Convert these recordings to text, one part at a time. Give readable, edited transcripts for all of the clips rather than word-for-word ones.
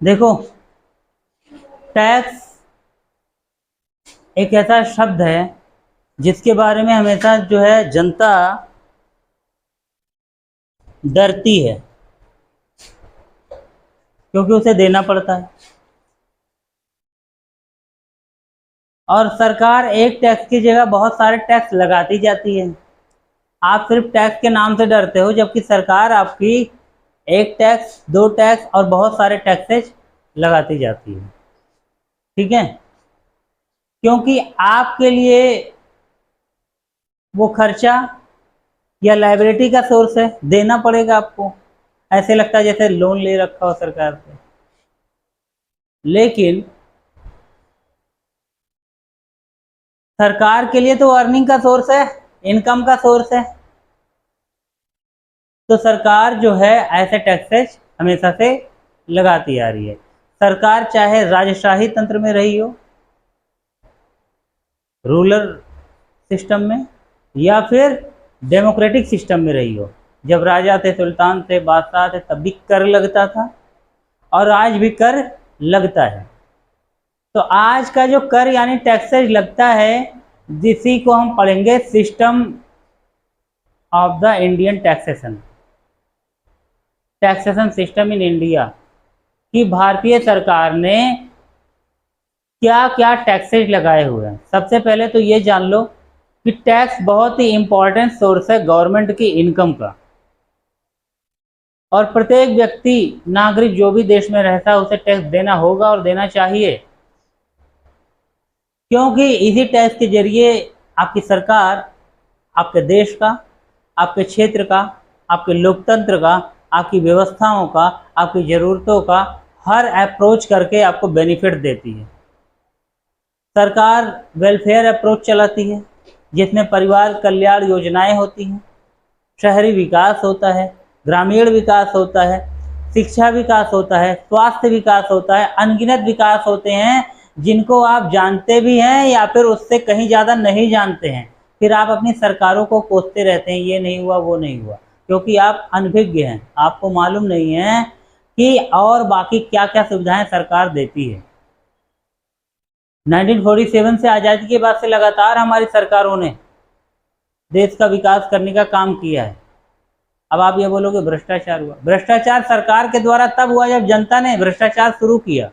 देखो, टैक्स एक ऐसा शब्द है जिसके बारे में हमेशा जो है जनता डरती है, क्योंकि उसे देना पड़ता है। और सरकार एक टैक्स की जगह बहुत सारे टैक्स लगाती जाती है। आप सिर्फ टैक्स के नाम से डरते हो, जबकि सरकार आपकी एक टैक्स, दो टैक्स और बहुत सारे टैक्सेज लगाती जाती है। ठीक है, क्योंकि आपके लिए वो खर्चा या लायबिलिटी का सोर्स है, देना पड़ेगा आपको। ऐसे लगता है जैसे लोन ले रखा हो सरकार से, लेकिन सरकार के लिए तो अर्निंग का सोर्स है, इनकम का सोर्स है। तो सरकार जो है ऐसे टैक्सेस हमेशा से लगाती आ रही है। सरकार चाहे राजशाही तंत्र में रही हो, रूलर सिस्टम में, या फिर डेमोक्रेटिक सिस्टम में रही हो। जब राजा थे, सुल्तान थे, बादशाह थे, तब भी कर लगता था और आज भी कर लगता है। तो आज का जो कर यानी टैक्सेस लगता है, जिसी को हम पढ़ेंगे system of the Indian taxation, taxation system in India, कि भारतीय सरकार ने क्या क्या टैक्सेस लगाए हुए हैं। सबसे पहले तो ये जान लो कि टैक्स बहुत ही इंपॉर्टेंट सोर्स है गवर्नमेंट की इनकम का, और प्रत्येक व्यक्ति, नागरिक जो भी देश में रहता है, उसे टैक्स देना होगा और देना चाहिए, क्योंकि इसी टैक्स के जरिए आपकी सरकार आपके देश का, आपके क्षेत्र का, आपके लोकतंत्र का, आपकी व्यवस्थाओं का, आपकी ज़रूरतों का हर अप्रोच करके आपको बेनिफिट देती है। सरकार वेलफेयर अप्रोच चलाती है, जिसमें परिवार कल्याण योजनाएं होती हैं, शहरी विकास होता है, ग्रामीण विकास होता है, शिक्षा विकास होता है, स्वास्थ्य विकास होता है, अनगिनत विकास होते हैं जिनको आप जानते भी हैं या फिर उससे कहीं ज़्यादा नहीं जानते हैं। फिर आप अपनी सरकारों को कोसते रहते हैं, ये नहीं हुआ, वो नहीं हुआ, क्योंकि आप अनभिज्ञ हैं, आपको मालूम नहीं है कि और बाकी क्या क्या सुविधाएं सरकार देती है। 1947 से आज़ादी के बाद से लगातार हमारी सरकारों ने देश का विकास करने का काम किया है। अब आप ये बोलोगे भ्रष्टाचार हुआ। भ्रष्टाचार सरकार के द्वारा तब हुआ जब जनता ने भ्रष्टाचार शुरू किया।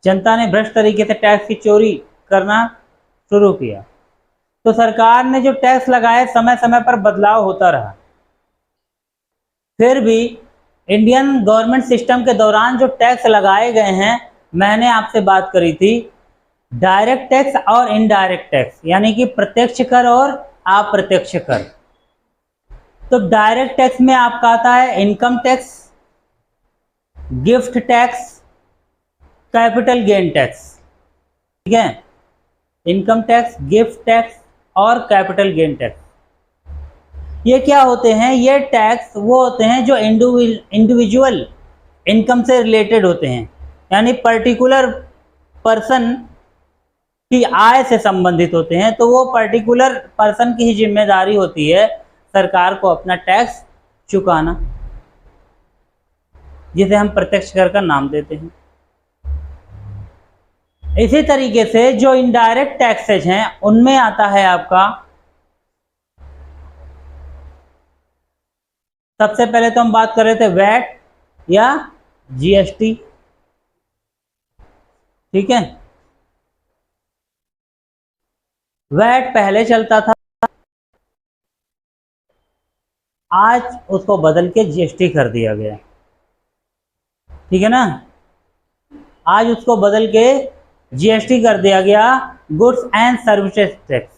जनता ने भ्रष्ट तरीके से टैक्स की चोरी करना शुरू किया, तो सरकार ने जो टैक्स लगाए, समय समय पर बदलाव होता रहा। फिर भी इंडियन गवर्नमेंट सिस्टम के दौरान जो टैक्स लगाए गए हैं, मैंने आपसे बात करी थी डायरेक्ट टैक्स और इनडायरेक्ट टैक्स, यानी कि प्रत्यक्ष कर और अप्रत्यक्ष कर। तो डायरेक्ट टैक्स में आपका आता है income tax, gift tax, capital gain tax. ठीक है, इनकम टैक्स, गिफ्ट टैक्स और कैपिटल गेन टैक्स, ये क्या होते हैं? ये टैक्स वो होते हैं जो इंडिविजुअल इनकम से रिलेटेड होते हैं, यानी पर्टिकुलर पर्सन की आय से संबंधित होते हैं। तो वो पर्टिकुलर पर्सन की ही जिम्मेदारी होती है सरकार को अपना टैक्स चुकाना, जिसे हम प्रत्यक्ष कर का नाम देते हैं। इसी तरीके से जो इनडायरेक्ट टैक्सेज हैं, उनमें आता है आपका, सबसे पहले तो हम बात कर रहे थे वैट या जीएसटी। ठीक है, वैट पहले चलता था, आज उसको बदल के जीएसटी कर दिया गया। ठीक है ना, आज उसको बदल के जीएसटी कर दिया गया, गुड्स एंड सर्विसेज टैक्स,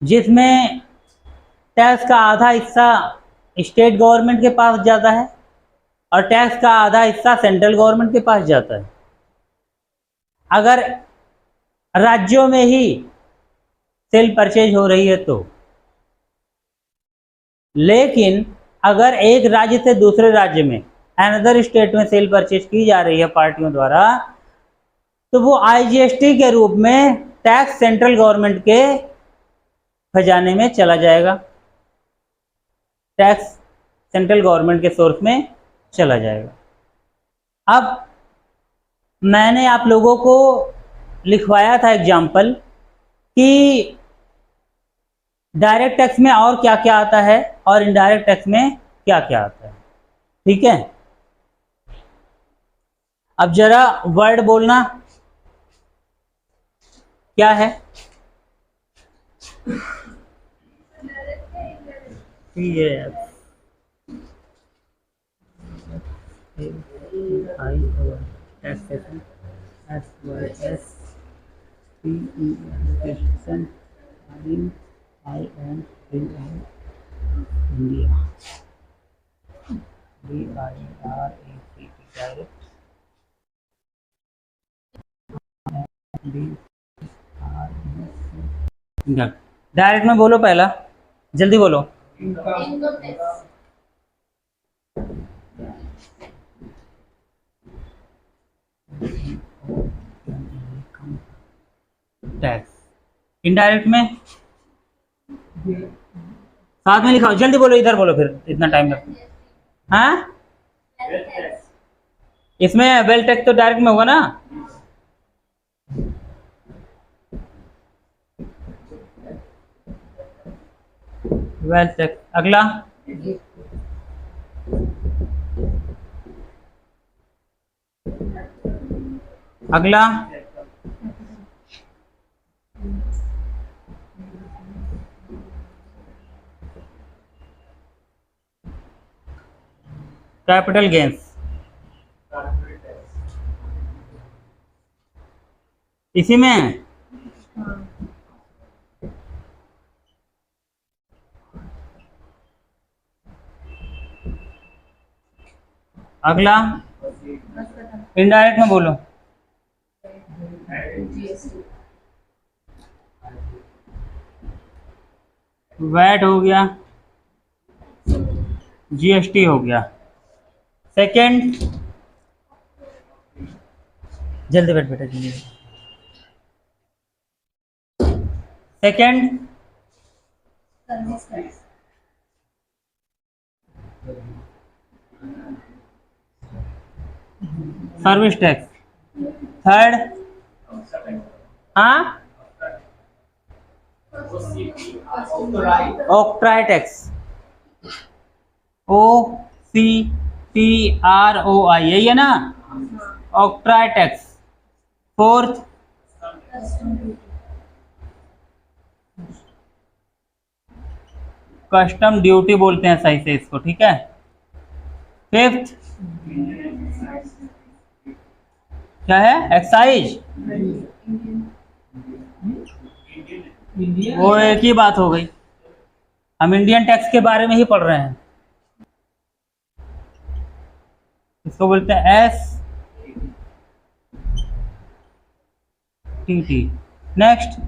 जिसमें टैक्स का आधा हिस्सा स्टेट गवर्नमेंट के पास जाता है और टैक्स का आधा हिस्सा सेंट्रल गवर्नमेंट के पास जाता है। अगर राज्यों में ही सेल परचेज हो रही है तो, लेकिन अगर एक राज्य से दूसरे राज्य में, अनदर स्टेट में सेल परचेज की जा रही है पार्टियों द्वारा, तो वो आईजीएसटी के रूप में टैक्स सेंट्रल गवर्नमेंट के खजाने में चला जाएगा। टैक्स सेंट्रल गवर्नमेंट के सोर्स में चला जाएगा। अब मैंने आप लोगों को लिखवाया था एग्जाम्पल कि डायरेक्ट टैक्स में और क्या क्या आता है और इनडायरेक्ट टैक्स में क्या क्या आता है, ठीक है। अब जरा वर्ड बोलना क्या है। टैक्सेशन इंडिया डायरेक्ट में बोलो, पहला जल्दी बोलो। टैक्स। इनडायरेक्ट में साथ में लिखाओ, जल्दी बोलो, इधर बोलो, फिर इतना टाइम लगता है। हाँ, इसमें वेल्थ टैक्स तो डायरेक्ट में होगा ना। Wealth tax. अगला अगला कैपिटल गेन्स। इसी में अगला इनडायरेक्ट में बोलो। वैट हो गया, जीएसटी हो गया। सेकंड, जल्दी बैठ बेटा जल्दी। Second service tax. थर्ड, हाँ, ऑक्ट्राय टैक्स, OCTROI, यही है ना, octroi tax. Fourth, custom duty बोलते हैं सही से इसको, ठीक है। फिफ्थ क्या है, एक्साइज। वो एक ही बात हो गई, हम इंडियन टैक्स के बारे में ही पढ़ रहे हैं। इसको बोलते हैं STT। Next,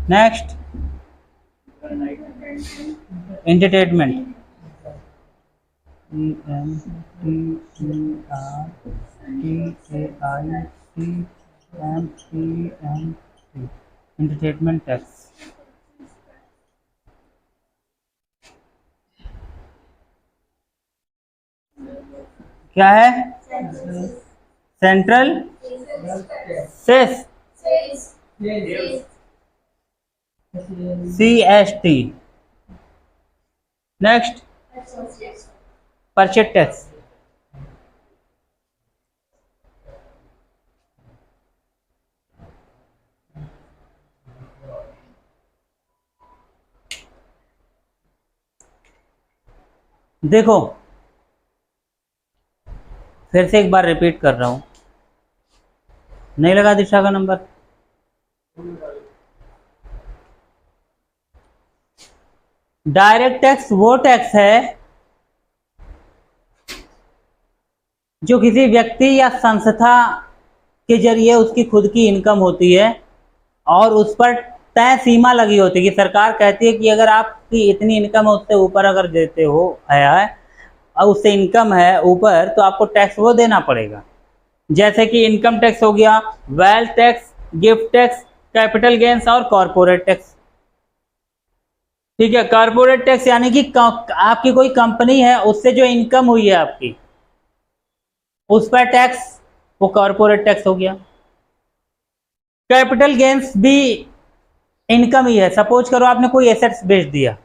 next entertainment, entertainment tax. क्या है, central cess, CST। Next, purchase tax. देखो फिर से एक बार रिपीट कर रहा हूं, नहीं लगा दिशा का नंबर। डायरेक्ट टैक्स वो टैक्स है जो किसी व्यक्ति या संस्था के जरिए उसकी खुद की इनकम होती है और उस पर तय सीमा लगी होती है कि सरकार कहती है कि अगर आपकी इतनी इनकम है, उससे ऊपर अगर देते हो है और उससे इनकम है ऊपर, तो आपको टैक्स वो देना पड़ेगा। जैसे कि इनकम टैक्स हो गया, wealth tax, gift tax, capital gains और कॉरपोरेट टैक्स। ठीक है, कॉरपोरेट टैक्स यानी कि आपकी कोई कंपनी है, उससे जो इनकम हुई है आपकी, उस पर टैक्स, वो कॉरपोरेट टैक्स हो गया। कैपिटल गेन्स भी इनकम ही है। सपोज करो आपने कोई एसेट्स बेच दिया,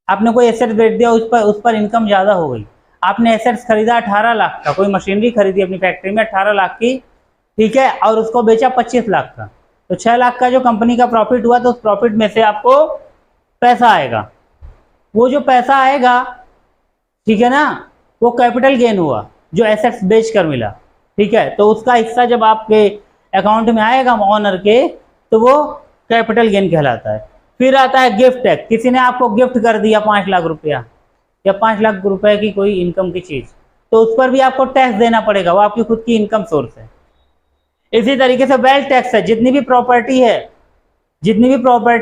आपने कोई एसेट बेच दिया, उस पर इनकम ज़्यादा हो गई। आपने एसेट्स खरीदा 18 लाख का, कोई मशीनरी खरीदी अपनी फैक्ट्री में 18 लाख की, ठीक है, और उसको बेचा 25 लाख का, तो 6 लाख का जो कंपनी का प्रॉफिट हुआ, तो उस प्रॉफिट में से आपको पैसा आएगा। वो जो पैसा आएगा, ठीक है ना, वो कैपिटल गेन हुआ जो एसेट्स बेच कर मिला। ठीक है, तो उसका हिस्सा जब आपके अकाउंट में आएगा ऑनर के, तो वो कैपिटल गेन कहलाता है। फिर आता है गिफ्ट टैक्स। किसी ने आपको गिफ्ट कर दिया 5 लाख रुपया या 5 लाख रुपए की कोई इनकम की चीज, तो उस पर भी आपको टैक्स देना पड़ेगा, वो आपकी खुद की इनकम सोर्स है। इसी तरीके से वेल्थ टैक्स है। जितनी भी प्रॉपर्टी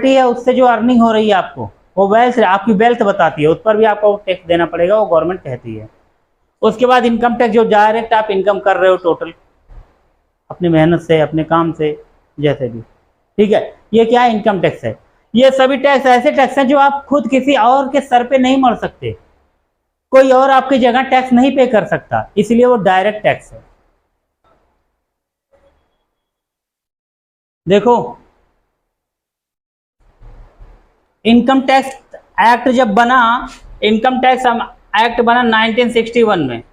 है उससे जो अर्निंग हो रही है आपको, वो वेल्थ, आपकी वेल्थ बताती है, उस पर भी आपको टैक्स देना पड़ेगा, वो गवर्नमेंट कहती है। उसके बाद इनकम टैक्स, जो डायरेक्ट आप इनकम कर रहे हो टोटल अपनी मेहनत से, अपने काम से, जैसे भी, ठीक है, ये क्या है, इनकम टैक्स है। ये सभी टैक्स ऐसे टैक्स हैं जो आप खुद किसी और के सर पे नहीं मर सकते, कोई और आपकी जगह टैक्स नहीं पे कर सकता, इसलिए वो डायरेक्ट टैक्स है। देखो, इनकम टैक्स एक्ट जब बना, इनकम टैक्स एक्ट बना 1961 में,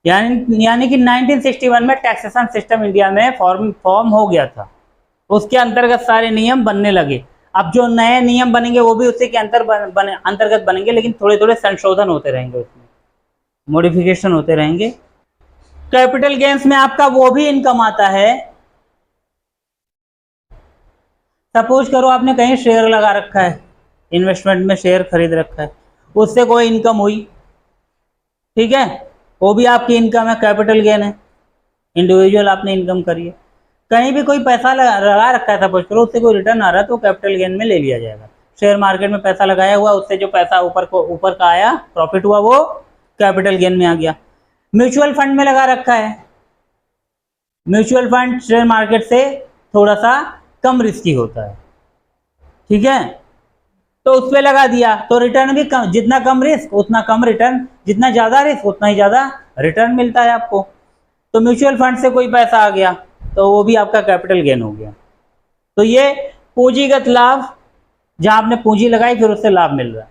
यानी कि 1961 में टैक्सेशन सिस्टम इंडिया में फॉर्म हो गया था। उसके अंतर्गत सारे नियम बनने लगे। अब जो नए नियम बनेंगे वो भी उसी के अंतर्गत बनेंगे, लेकिन थोड़े थोड़े संशोधन होते रहेंगे, उसमें मॉडिफिकेशन होते रहेंगे। कैपिटल गेन्स में आपका वो भी इनकम आता है। सपोज करो आपने कहीं शेयर लगा रखा है, इन्वेस्टमेंट में शेयर खरीद रखा है, उससे कोई इनकम हुई, ठीक है, वो भी आपकी इनकम है, कैपिटल गेन है, इंडिविजुअल आपने इनकम करी है। कहीं भी कोई पैसा लगा रखा है, सपोज करो, उससे कोई रिटर्न आ रहा है, तो कैपिटल गेन में ले लिया जाएगा। शेयर मार्केट में पैसा लगाया हुआ, उससे जो पैसा ऊपर का आया, प्रॉफिट हुआ, वो कैपिटल गेन में आ गया। म्यूचुअल फंड में लगा रखा है, म्यूचुअल फंड शेयर मार्केट से थोड़ा सा कम रिस्की होता है, ठीक है, तो उस पर लगा दिया, तो रिटर्न भी कम, जितना कम रिस्क उतना कम रिटर्न, जितना ज्यादा रिस्क उतना ही ज्यादा रिटर्न मिलता है आपको। तो म्यूचुअल फंड से कोई पैसा आ गया, तो वो भी आपका कैपिटल गेन हो गया। तो ये पूंजीगत लाभ, जहां आपने पूंजी लगाई फिर उससे लाभ मिल रहा है,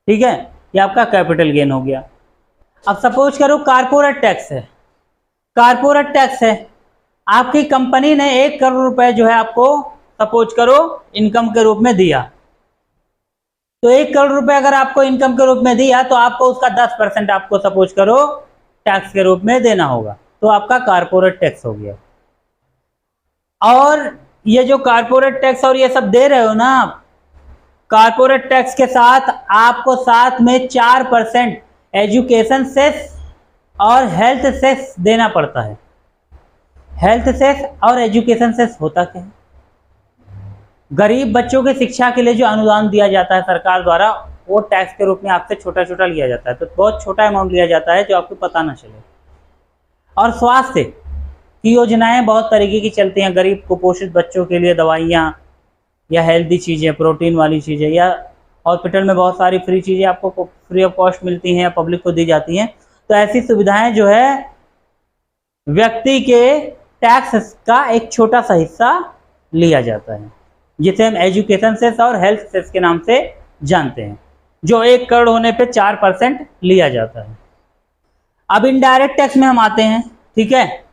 ठीक है, ये आपका कैपिटल गेन हो गया। अब सपोज करो कारपोरेट टैक्स है। कारपोरेट टैक्स है, आपकी कंपनी ने 1 करोड़ रुपए जो है आपको सपोज करो इनकम के रूप में दिया, तो 1 करोड़ रुपए अगर आपको इनकम के रूप में दिया, तो आपको उसका 10% आपको सपोज करो टैक्स के रूप में देना होगा, तो आपका कारपोरेट टैक्स हो गया। और ये जो कारपोरेट टैक्स और ये सब दे रहे हो ना आप, कारपोरेट टैक्स के साथ आपको साथ में 4% एजुकेशन सेस और हेल्थ सेस देना पड़ता है। हेल्थ सेस और एजुकेशन सेस होता क्या है? गरीब बच्चों की शिक्षा के लिए जो अनुदान दिया जाता है सरकार द्वारा, वो टैक्स के रूप में आपसे छोटा छोटा लिया जाता है, तो बहुत छोटा अमाउंट लिया जाता है जो आपको पता ना चले। और स्वास्थ्य की योजनाएं बहुत तरीके की चलती हैं, गरीब कुपोषित बच्चों के लिए दवाइयाँ या हेल्दी चीज़ें, प्रोटीन वाली चीज़ें, या हॉस्पिटल में बहुत सारी फ्री चीज़ें आपको फ्री ऑफ कॉस्ट मिलती हैं या पब्लिक को दी जाती हैं। तो ऐसी सुविधाएं जो है व्यक्ति के टैक्स का एक छोटा सा हिस्सा लिया जाता है, जिसे हम एजुकेशन सेस और हेल्थ सेस के नाम से जानते हैं, जो 1 करोड़ होने पे 4% लिया जाता है। अब इनडायरेक्ट टैक्स में हम आते हैं, ठीक है।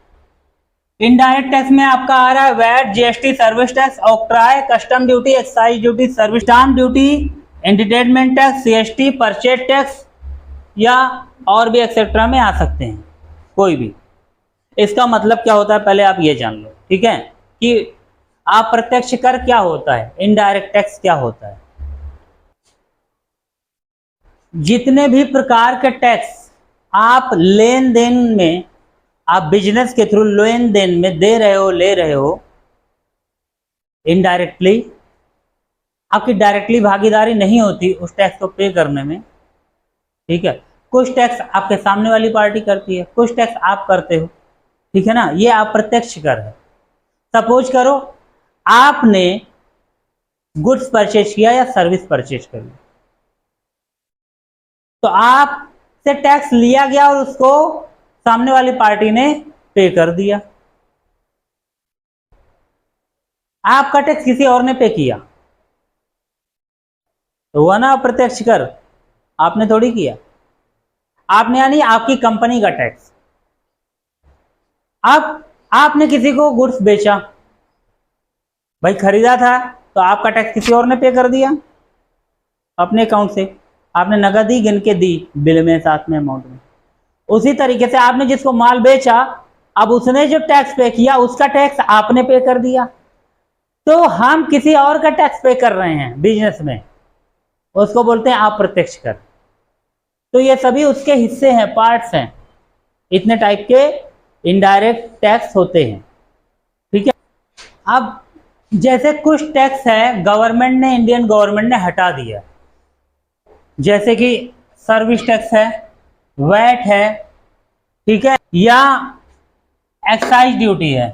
इनडायरेक्ट टैक्स में आपका आ रहा है VAT, GST, service tax, octroi, custom duty, excise duty, service stamp duty, entertainment tax, CST, purchase tax, या और भी एक्सेट्रा में आ सकते हैं कोई भी। इसका मतलब क्या होता है पहले आप ये जान लो, ठीक है, कि अप्रत्यक्ष कर क्या होता है, इनडायरेक्ट टैक्स क्या होता है। जितने भी प्रकार के टैक्स आप लेन देन में, आप बिजनेस के थ्रू लेन देन में दे रहे हो, ले रहे हो, इनडायरेक्टली, आपकी डायरेक्टली भागीदारी नहीं होती उस टैक्स को पे करने में, ठीक है। कुछ टैक्स आपके सामने वाली पार्टी करती है, कुछ टैक्स आप करते हो, ठीक है ना, ये अप्रत्यक्ष कर है। सपोज करो आपने गुड्स परचेज किया या सर्विस परचेज करी, तो आपसे टैक्स लिया गया और उसको सामने वाली पार्टी ने पे कर दिया। आपका टैक्स किसी और ने पे किया तो हुआ ना अप्रत्यक्ष कर, आपने थोड़ी किया। आपने यानी आपकी कंपनी का टैक्स। अब आपने किसी को गुड्स बेचा, भाई खरीदा था, तो आपका टैक्स किसी और ने पे कर दिया अपने अकाउंट से। आपने नगद ही गिन के दी बिल में, साथ में अमाउंट में। उसी तरीके से आपने जिसको माल बेचा, अब उसने जो टैक्स पे किया उसका टैक्स आपने पे कर दिया। तो हम किसी और का टैक्स पे कर रहे हैं बिजनेस में, उसको बोलते हैं अप्रत्यक्ष कर। तो ये सभी उसके हिस्से हैं, पार्ट्स हैं। इतने टाइप के इनडायरेक्ट टैक्स होते हैं, ठीक है। अब जैसे कुछ टैक्स है गवर्नमेंट ने, इंडियन गवर्नमेंट ने हटा दिया, जैसे कि सर्विस टैक्स है, वैट है, ठीक है, या एक्साइज ड्यूटी है।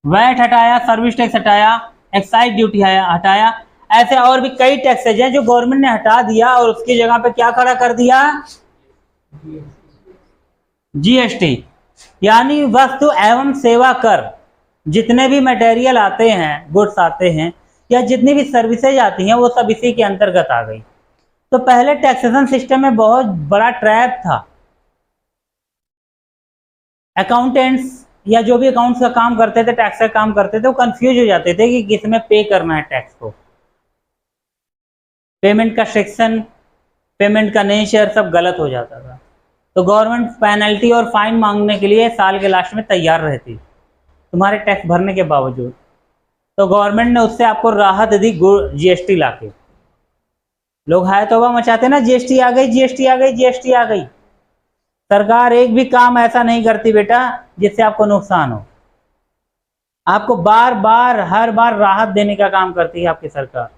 वैट हटाया, सर्विस टैक्स हटाया, एक्साइज ड्यूटी हटाया। ऐसे और भी कई टैक्सेज हैं जो गवर्नमेंट ने हटा दिया और उसकी जगह पे क्या खड़ा कर दिया, जीएसटी, यानी वस्तु एवं सेवा कर। जितने भी मटेरियल आते हैं, गुड्स आते हैं, या जितनी भी सर्विसेज आती हैं, वो सब इसी के अंतर्गत आ गई। तो पहले टैक्सेशन सिस्टम में बहुत बड़ा ट्रैप था। अकाउंटेंट्स या जो भी अकाउंट्स का काम करते थे, टैक्स का काम करते थे, वो कंफ्यूज हो जाते थे कि किस में पे करना है टैक्स को। पेमेंट का सेक्शन, पेमेंट का नेचर सब गलत हो जाता था। तो गवर्नमेंट पेनल्टी और फाइन मांगने के लिए साल के लास्ट में तैयार रहती तुम्हारे टैक्स भरने के बावजूद। तो गवर्नमेंट ने उससे आपको राहत दी जीएसटी लाके। लोग हाय तौबा मचाते ना, जीएसटी आ गई, जीएसटी आ गई, जीएसटी आ गई। सरकार एक भी काम ऐसा नहीं करती बेटा जिससे आपको नुकसान हो। आपको बार बार हर बार राहत देने का काम करती है आपकी सरकार।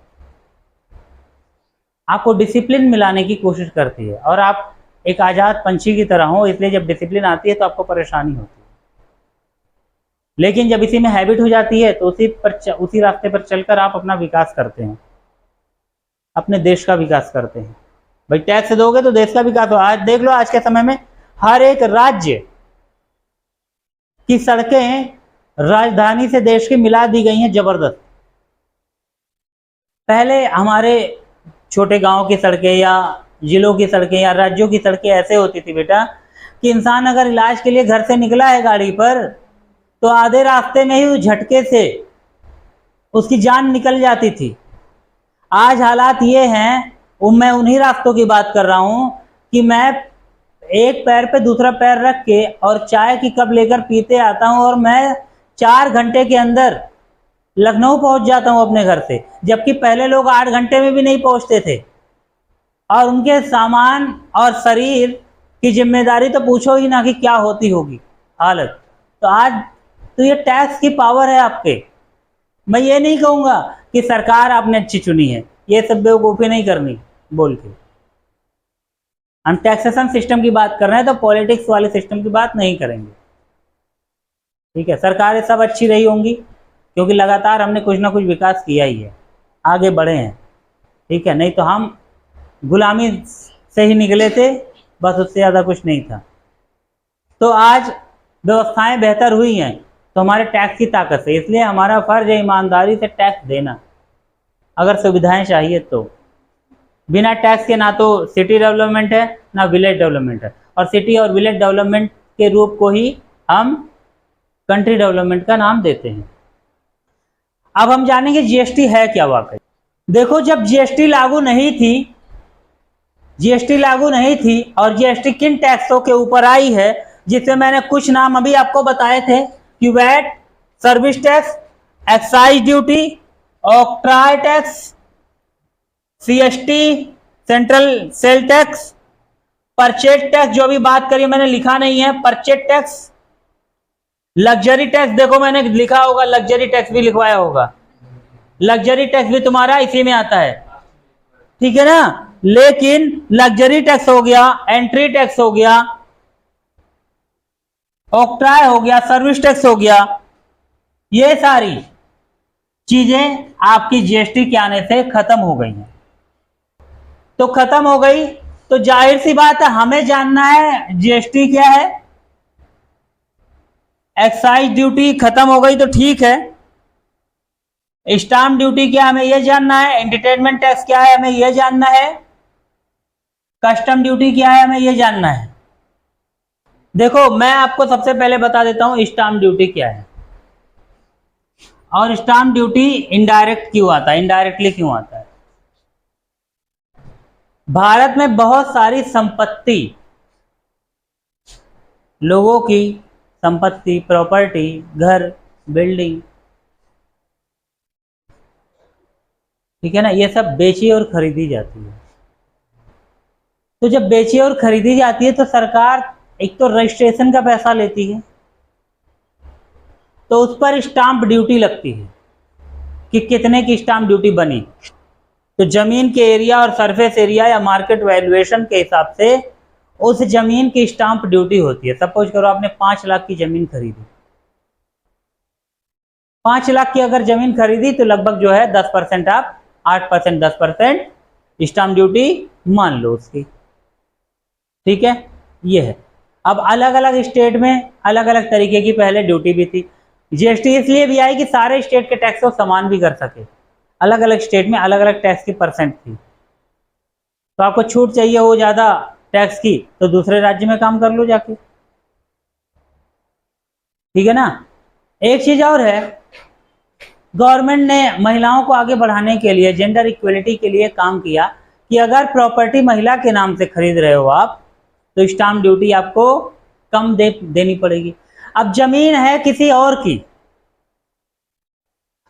आपको डिसिप्लिन मिलाने की कोशिश करती है, और आप एक आजाद पंछी की तरह हो, इसलिए जब डिसिप्लिन आती है तो आपको परेशानी होती है। लेकिन जब इसी में हैबिट हो जाती है तो उसी रास्ते पर चलकर आप अपना विकास करते हैं, अपने देश का विकास करते हैं। भाई टैक्स दोगे तो देश का विकास हो। आज देख लो, आज के समय में हर एक राज्य की सड़कें राजधानी से देश की मिला दी गई हैं, जबरदस्त। पहले हमारे छोटे गांव की सड़कें या जिलों की सड़कें या राज्यों की सड़कें ऐसे होती थी बेटा कि इंसान अगर इलाज के लिए घर से निकला है गाड़ी पर, तो आधे रास्ते में ही उस झटके से उसकी जान निकल जाती थी। आज हालात ये हैं, मैं उन्हीं रास्तों की बात कर रहा हूं कि मैं एक पैर पे दूसरा पैर रख के और चाय की कप लेकर पीते आता हूं, और मैं 4 घंटे के अंदर लखनऊ पहुंच जाता हूं अपने घर से, जबकि पहले लोग 8 घंटे में भी नहीं पहुंचते थे। और उनके सामान और शरीर की जिम्मेदारी तो पूछो ही ना कि क्या होती होगी हालत। तो आज तो ये टैक्स की पावर है आपके। मैं ये नहीं कहूँगा कि सरकार आपने अच्छी चुनी है, ये सब बेवकूफ़ी नहीं करनी बोल के। हम टैक्सेशन सिस्टम की बात कर रहे हैं, तो पॉलिटिक्स वाले सिस्टम की बात नहीं करेंगे, ठीक है। सरकारें सब अच्छी रही होंगी क्योंकि लगातार हमने कुछ ना कुछ विकास किया ही है, आगे बढ़े हैं, ठीक है। नहीं तो हम गुलामी से ही निकले थे, बस उससे ज़्यादा कुछ नहीं था। तो आज व्यवस्थाएं बेहतर हुई हैं तो हमारे टैक्स की ताकत से, इसलिए हमारा फर्ज है ईमानदारी से टैक्स देना, अगर सुविधाएं चाहिए तो। बिना टैक्स के ना तो सिटी डेवलपमेंट है ना विलेज डेवलपमेंट है, और सिटी और विलेज डेवलपमेंट के रूप को ही हम कंट्री डेवलपमेंट का नाम देते हैं। अब हम जानेंगे जीएसटी है क्या वाकई। देखो, जब जीएसटी लागू नहीं थी, और जीएसटी किन टैक्सों के ऊपर आई है, जिसमें मैंने कुछ नाम अभी आपको बताए थे कि VAT, service tax, excise duty, octroi tax, CST, central sale tax, purchase tax, जो अभी बात करी मैंने लिखा नहीं है, परचेज टैक्स, लग्जरी टैक्स, देखो मैंने लिखा होगा, लग्जरी टैक्स भी लिखवाया होगा, लग्जरी टैक्स भी तुम्हारा इसी में आता है, ठीक है ना। लेकिन लग्जरी टैक्स हो गया, एंट्री टैक्स हो गया, ऑक्ट्राय हो गया, सर्विस टैक्स हो गया, ये सारी चीजें आपकी जीएसटी के आने से खत्म हो गई हैं। तो खत्म हो गई तो जाहिर सी बात है हमें जानना है जीएसटी क्या है। एक्साइज ड्यूटी खत्म हो गई तो ठीक है। स्टाम्प ड्यूटी क्या हमें यह जानना है। एंटरटेनमेंट टैक्स क्या है हमें यह जानना है। कस्टम ड्यूटी क्या है हमें यह जानना है। देखो मैं आपको सबसे पहले बता देता हूं स्टाम्प ड्यूटी क्या है और स्टाम्प ड्यूटी इनडायरेक्ट क्यों आता है, इनडायरेक्टली क्यों आता है। भारत में बहुत सारी संपत्ति, लोगों की संपत्ति, प्रॉपर्टी, घर, बिल्डिंग, ठीक है ना, ये सब बेची और खरीदी जाती है। तो जब बेची और खरीदी जाती है तो सरकार एक तो रजिस्ट्रेशन का पैसा लेती है, तो उस पर स्टाम्प ड्यूटी लगती है कि कितने की स्टाम्प ड्यूटी बनी। तो जमीन के एरिया और सरफेस एरिया या मार्केट वैल्यूएशन के हिसाब से उस जमीन की स्टाम्प ड्यूटी होती है। सपोज करो आपने 5 लाख की जमीन खरीदी, 5 लाख की अगर जमीन खरीदी तो लगभग जो है 10% आप 8% 10% स्टाम्प ड्यूटी मान लो उसकी, ठीक है। ये है। अब अलग अलग स्टेट में अलग अलग तरीके की पहले ड्यूटी भी थी। जीएसटी इसलिए भी आई कि सारे स्टेट के टैक्स को समान भी कर सके। अलग अलग स्टेट में अलग अलग टैक्स की परसेंट थी, तो आपको छूट चाहिए हो ज़्यादा टैक्स की तो दूसरे राज्य में काम कर लो जाके, ठीक है ना। एक चीज़ और है, गवर्नमेंट ने महिलाओं को आगे बढ़ाने के लिए, जेंडर इक्वलिटी के लिए काम किया कि अगर प्रॉपर्टी महिला के नाम से खरीद रहे हो आप तो स्टाम्प ड्यूटी आपको कम देनी पड़ेगी। अब जमीन है किसी और की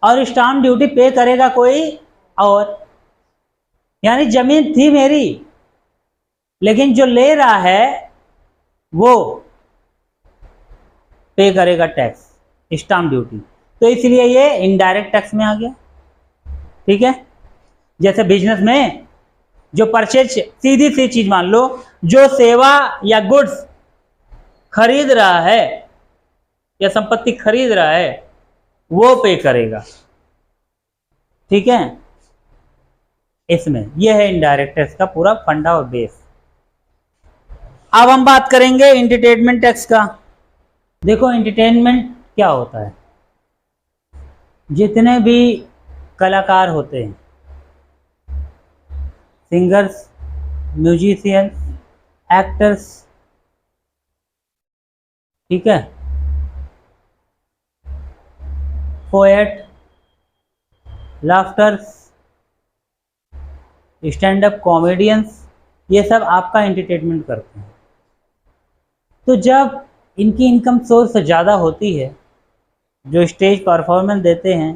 और स्टाम्प ड्यूटी पे करेगा कोई और, यानी जमीन थी मेरी लेकिन जो ले रहा है वो पे करेगा टैक्स, स्टाम्प ड्यूटी। तो इसलिए ये इनडायरेक्ट टैक्स में आ गया, ठीक है। जैसे बिजनेस में जो परचेज, सीधी सी चीज मान लो, जो सेवा या गुड्स खरीद रहा है या संपत्ति खरीद रहा है वो पे करेगा, ठीक है। इसमें यह है इनडायरेक्ट टैक्स का पूरा फंडा और बेस। अब हम बात करेंगे एंटरटेनमेंट टैक्स का। देखो एंटरटेनमेंट क्या होता है, जितने भी कलाकार होते हैं, सिंगर्स, म्यूजिशियंस, एक्टर्स, ठीक है, poet, laughters, stand up comedians, ये सब आपका एंटरटेनमेंट करते हैं। तो जब इनकी इनकम सोर्स ज़्यादा होती है, जो स्टेज परफॉर्मेंस देते हैं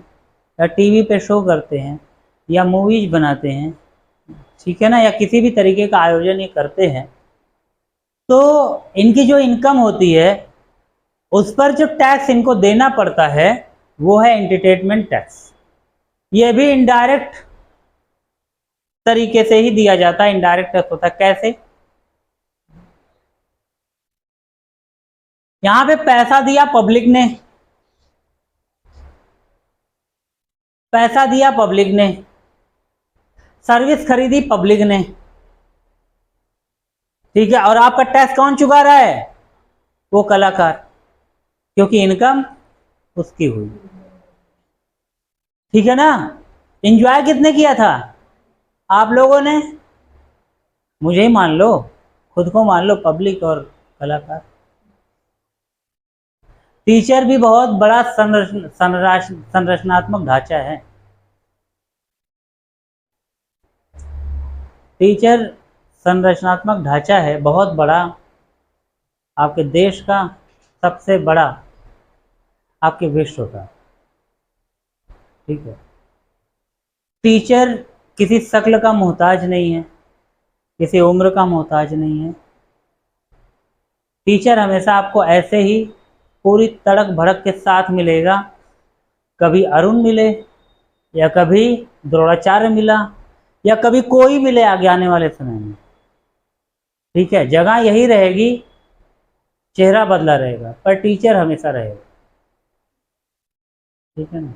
या टीवी पे शो करते हैं या मूवीज बनाते हैं, ठीक है ना, या किसी भी तरीके का आयोजन ये करते हैं, तो इनकी जो इनकम होती है उस पर जो टैक्स इनको देना पड़ता है वो है एंटरटेनमेंट टैक्स। ये भी इनडायरेक्ट तरीके से ही दिया जाता है। इनडायरेक्ट टैक्स होता है कैसे, यहां पे पैसा दिया पब्लिक ने, पैसा दिया पब्लिक ने, सर्विस खरीदी पब्लिक ने, ठीक है, और आपका टैक्स कौन चुका रहा है, वो कलाकार, क्योंकि इनकम उसकी हुई, ठीक है ना। एंजॉय कितने किया था, आप लोगों ने, मुझे ही मान लो, खुद को मान लो, पब्लिक और कलाकार। टीचर भी बहुत बड़ा संरचनात्मक ढांचा है। टीचर संरचनात्मक ढांचा है बहुत बड़ा, आपके देश का सबसे बड़ा, आपके विश्व का, ठीक है। टीचर किसी शक्ल का मोहताज नहीं है, किसी उम्र का मोहताज नहीं है। टीचर हमेशा आपको ऐसे ही पूरी तड़क भड़क के साथ मिलेगा, कभी अरुण मिले या कभी द्रोणाचार्य मिला या कभी कोई मिले आगे आने वाले समय में, ठीक है। जगह यही रहेगी चेहरा बदला रहेगा, पर टीचर हमेशा रहेगा। ठीक है ना।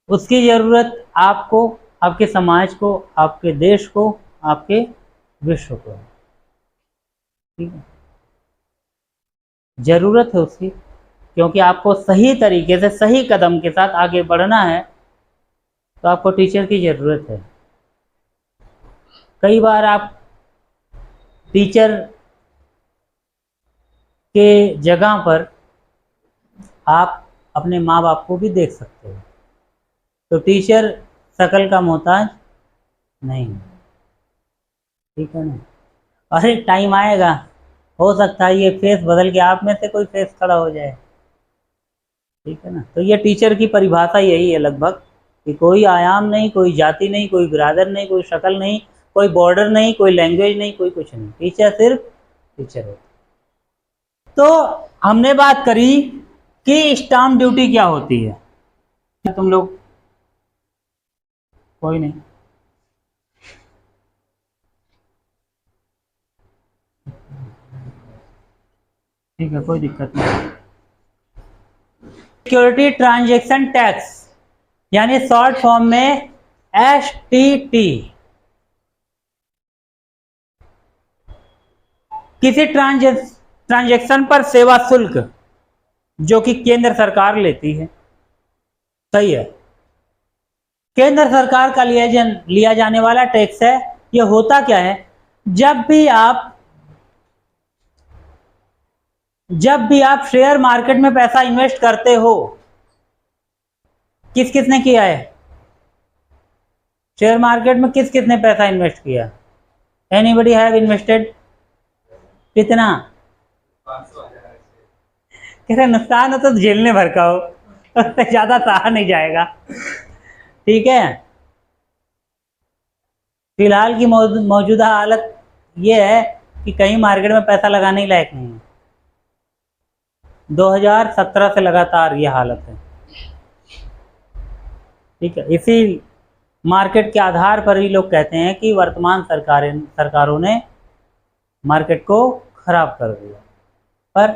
उसकी ज़रूरत आपको, आपके समाज को, आपके देश को, आपके विश्व को। ठीक है, ज़रूरत है उसकी, क्योंकि आपको सही तरीके से सही कदम के साथ आगे बढ़ना है, तो आपको टीचर की ज़रूरत है। कई बार आप टीचर के जगह पर आप अपने माँ बाप को भी देख सकते हो। तो टीचर शकल का मोहताज नहीं। ठीक है ना। अरे टाइम आएगा, हो सकता है ये फेस बदल के आप में से कोई फेस खड़ा हो जाए। ठीक है ना। तो ये टीचर की परिभाषा यही है लगभग, कि कोई आयाम नहीं, कोई जाति नहीं, कोई बिरादर नहीं, कोई शक्ल नहीं, कोई बॉर्डर नहीं, कोई लैंग्वेज नहीं, कोई कुछ नहीं, टीचर सिर्फ टीचर है। तो हमने बात करी कि स्टाम्प ड्यूटी क्या होती है। तुम लोग कोई नहीं, ठीक है, कोई दिक्कत नहीं। सिक्योरिटी ट्रांजैक्शन टैक्स, यानी शॉर्ट फॉर्म में STT। किसी ट्रांजैक्शन पर सेवा शुल्क जो कि केंद्र सरकार लेती है। सही है, केंद्र सरकार का लिया जाने वाला टैक्स है। ये होता क्या है, जब भी आप शेयर मार्केट में पैसा इन्वेस्ट करते हो, किस किसने किया है शेयर मार्केट में, किस किसने पैसा इन्वेस्ट किया? Anybody have invested? कितना? कह रहे नुकसान हो तो झेलने भर का हो, उससे ज्यादा सहा नहीं जाएगा। ठीक है, फिलहाल की मौजूदा हालत ये है कि कहीं मार्केट में पैसा लगाने ही लायक नहीं है। 2017 से लगातार ये हालत है। ठीक है, इसी मार्केट के आधार पर ही लोग कहते हैं कि वर्तमान सरकारों ने मार्केट को खराब कर दिया। पर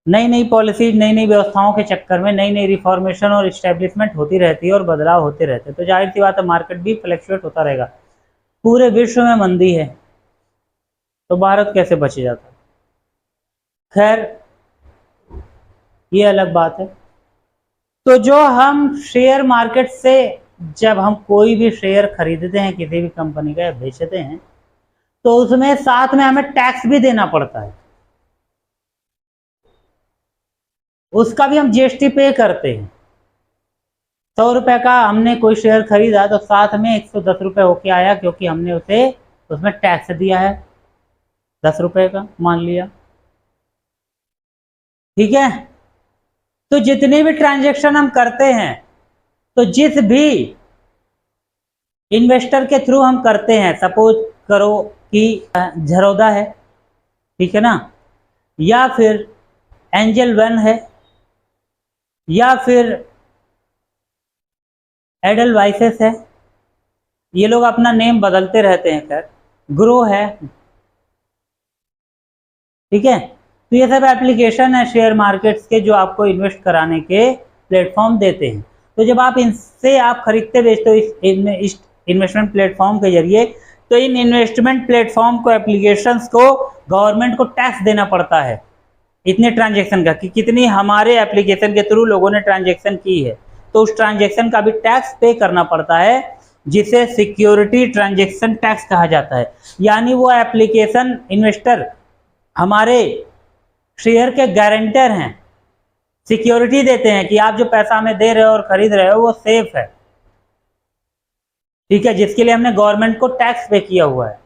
नई नई पॉलिसीज, नई नई व्यवस्थाओं के चक्कर में नई नई रिफॉर्मेशन और इस्टेब्लिशमेंट होती रहती है और बदलाव होते रहते हैं, तो जाहिर सी बात है मार्केट भी फ्लक्चुएट होता रहेगा। पूरे विश्व में मंदी है, तो भारत कैसे बच जाता? खैर, ये अलग बात है। तो जो हम शेयर मार्केट से जब हम कोई भी शेयर खरीदते हैं किसी भी कंपनी का या बेचते हैं, तो उसमें साथ में हमें टैक्स भी देना पड़ता है। उसका भी हम GST पे करते हैं। 100 रुपए का हमने कोई शेयर खरीदा तो साथ में 110 रुपए होके आया, क्योंकि हमने उसे उसमें टैक्स दिया है 10 रुपए का, मान लिया। ठीक है, तो जितने भी ट्रांजैक्शन हम करते हैं, तो जिस भी इन्वेस्टर के थ्रू हम करते हैं, सपोज करो कि झरोदा है, ठीक है ना, या फिर एंजल वन है, या फिर एडलवाइसेस है, ये लोग अपना नेम बदलते रहते हैं, खैर ग्रो है। ठीक है, तो ये सब एप्लीकेशन है शेयर मार्केट्स के, जो आपको इन्वेस्ट कराने के प्लेटफॉर्म देते हैं। तो जब आप इनसे आप खरीदते बेचते हो इस इन्वेस्टमेंट प्लेटफॉर्म के जरिए, तो इन इन्वेस्टमेंट प्लेटफॉर्म को, एप्लीकेशंस को गवर्नमेंट को टैक्स देना पड़ता है इतने ट्रांजैक्शन का, कि कितनी हमारे एप्लीकेशन के थ्रू लोगों ने ट्रांजैक्शन की है, तो उस ट्रांजैक्शन का भी टैक्स पे करना पड़ता है, जिसे सिक्योरिटी ट्रांजैक्शन टैक्स कहा जाता है। यानी वो एप्लीकेशन इन्वेस्टर हमारे शेयर के गारंटर हैं, सिक्योरिटी देते हैं कि आप जो पैसा हमें दे रहे हो और खरीद रहे हो वो सेफ है। ठीक है, जिसके लिए हमने गवर्नमेंट को टैक्स पे किया हुआ है।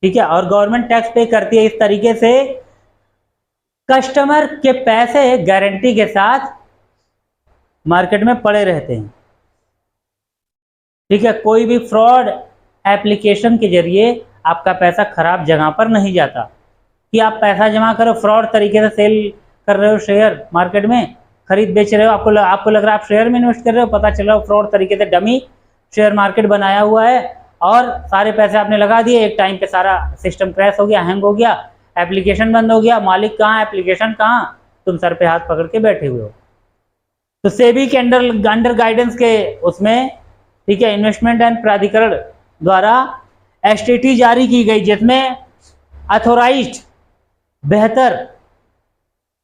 ठीक है, और गवर्नमेंट टैक्स पे करती है इस तरीके से, कस्टमर के पैसे गारंटी के साथ मार्केट में पड़े रहते हैं। ठीक है, कोई भी फ्रॉड एप्लीकेशन के जरिए आपका पैसा खराब जगह पर नहीं जाता, कि आप पैसा जमा करो, फ्रॉड तरीके से सेल कर रहे हो शेयर मार्केट में, खरीद बेच रहे हो, आपको लग रहा है आप शेयर में इन्वेस्ट कर रहे हो, पता चल रहा हो फ्रॉड तरीके से डमी शेयर मार्केट बनाया हुआ है और सारे पैसे आपने लगा दिए, एक टाइम पे सारा सिस्टम क्रैश हो गया, हैंग हो गया, एप्लीकेशन बंद हो गया, मालिक कहाँ, एप्लीकेशन कहाँ, तुम सर पे हाथ पकड़ के बैठे हुए हो। तो सेबी के अंडर गाइडेंस के उसमें, ठीक है, इन्वेस्टमेंट एंड प्राधिकरण द्वारा एसटीटी जारी की गई, जिसमें अथोराइज्ड बेहतर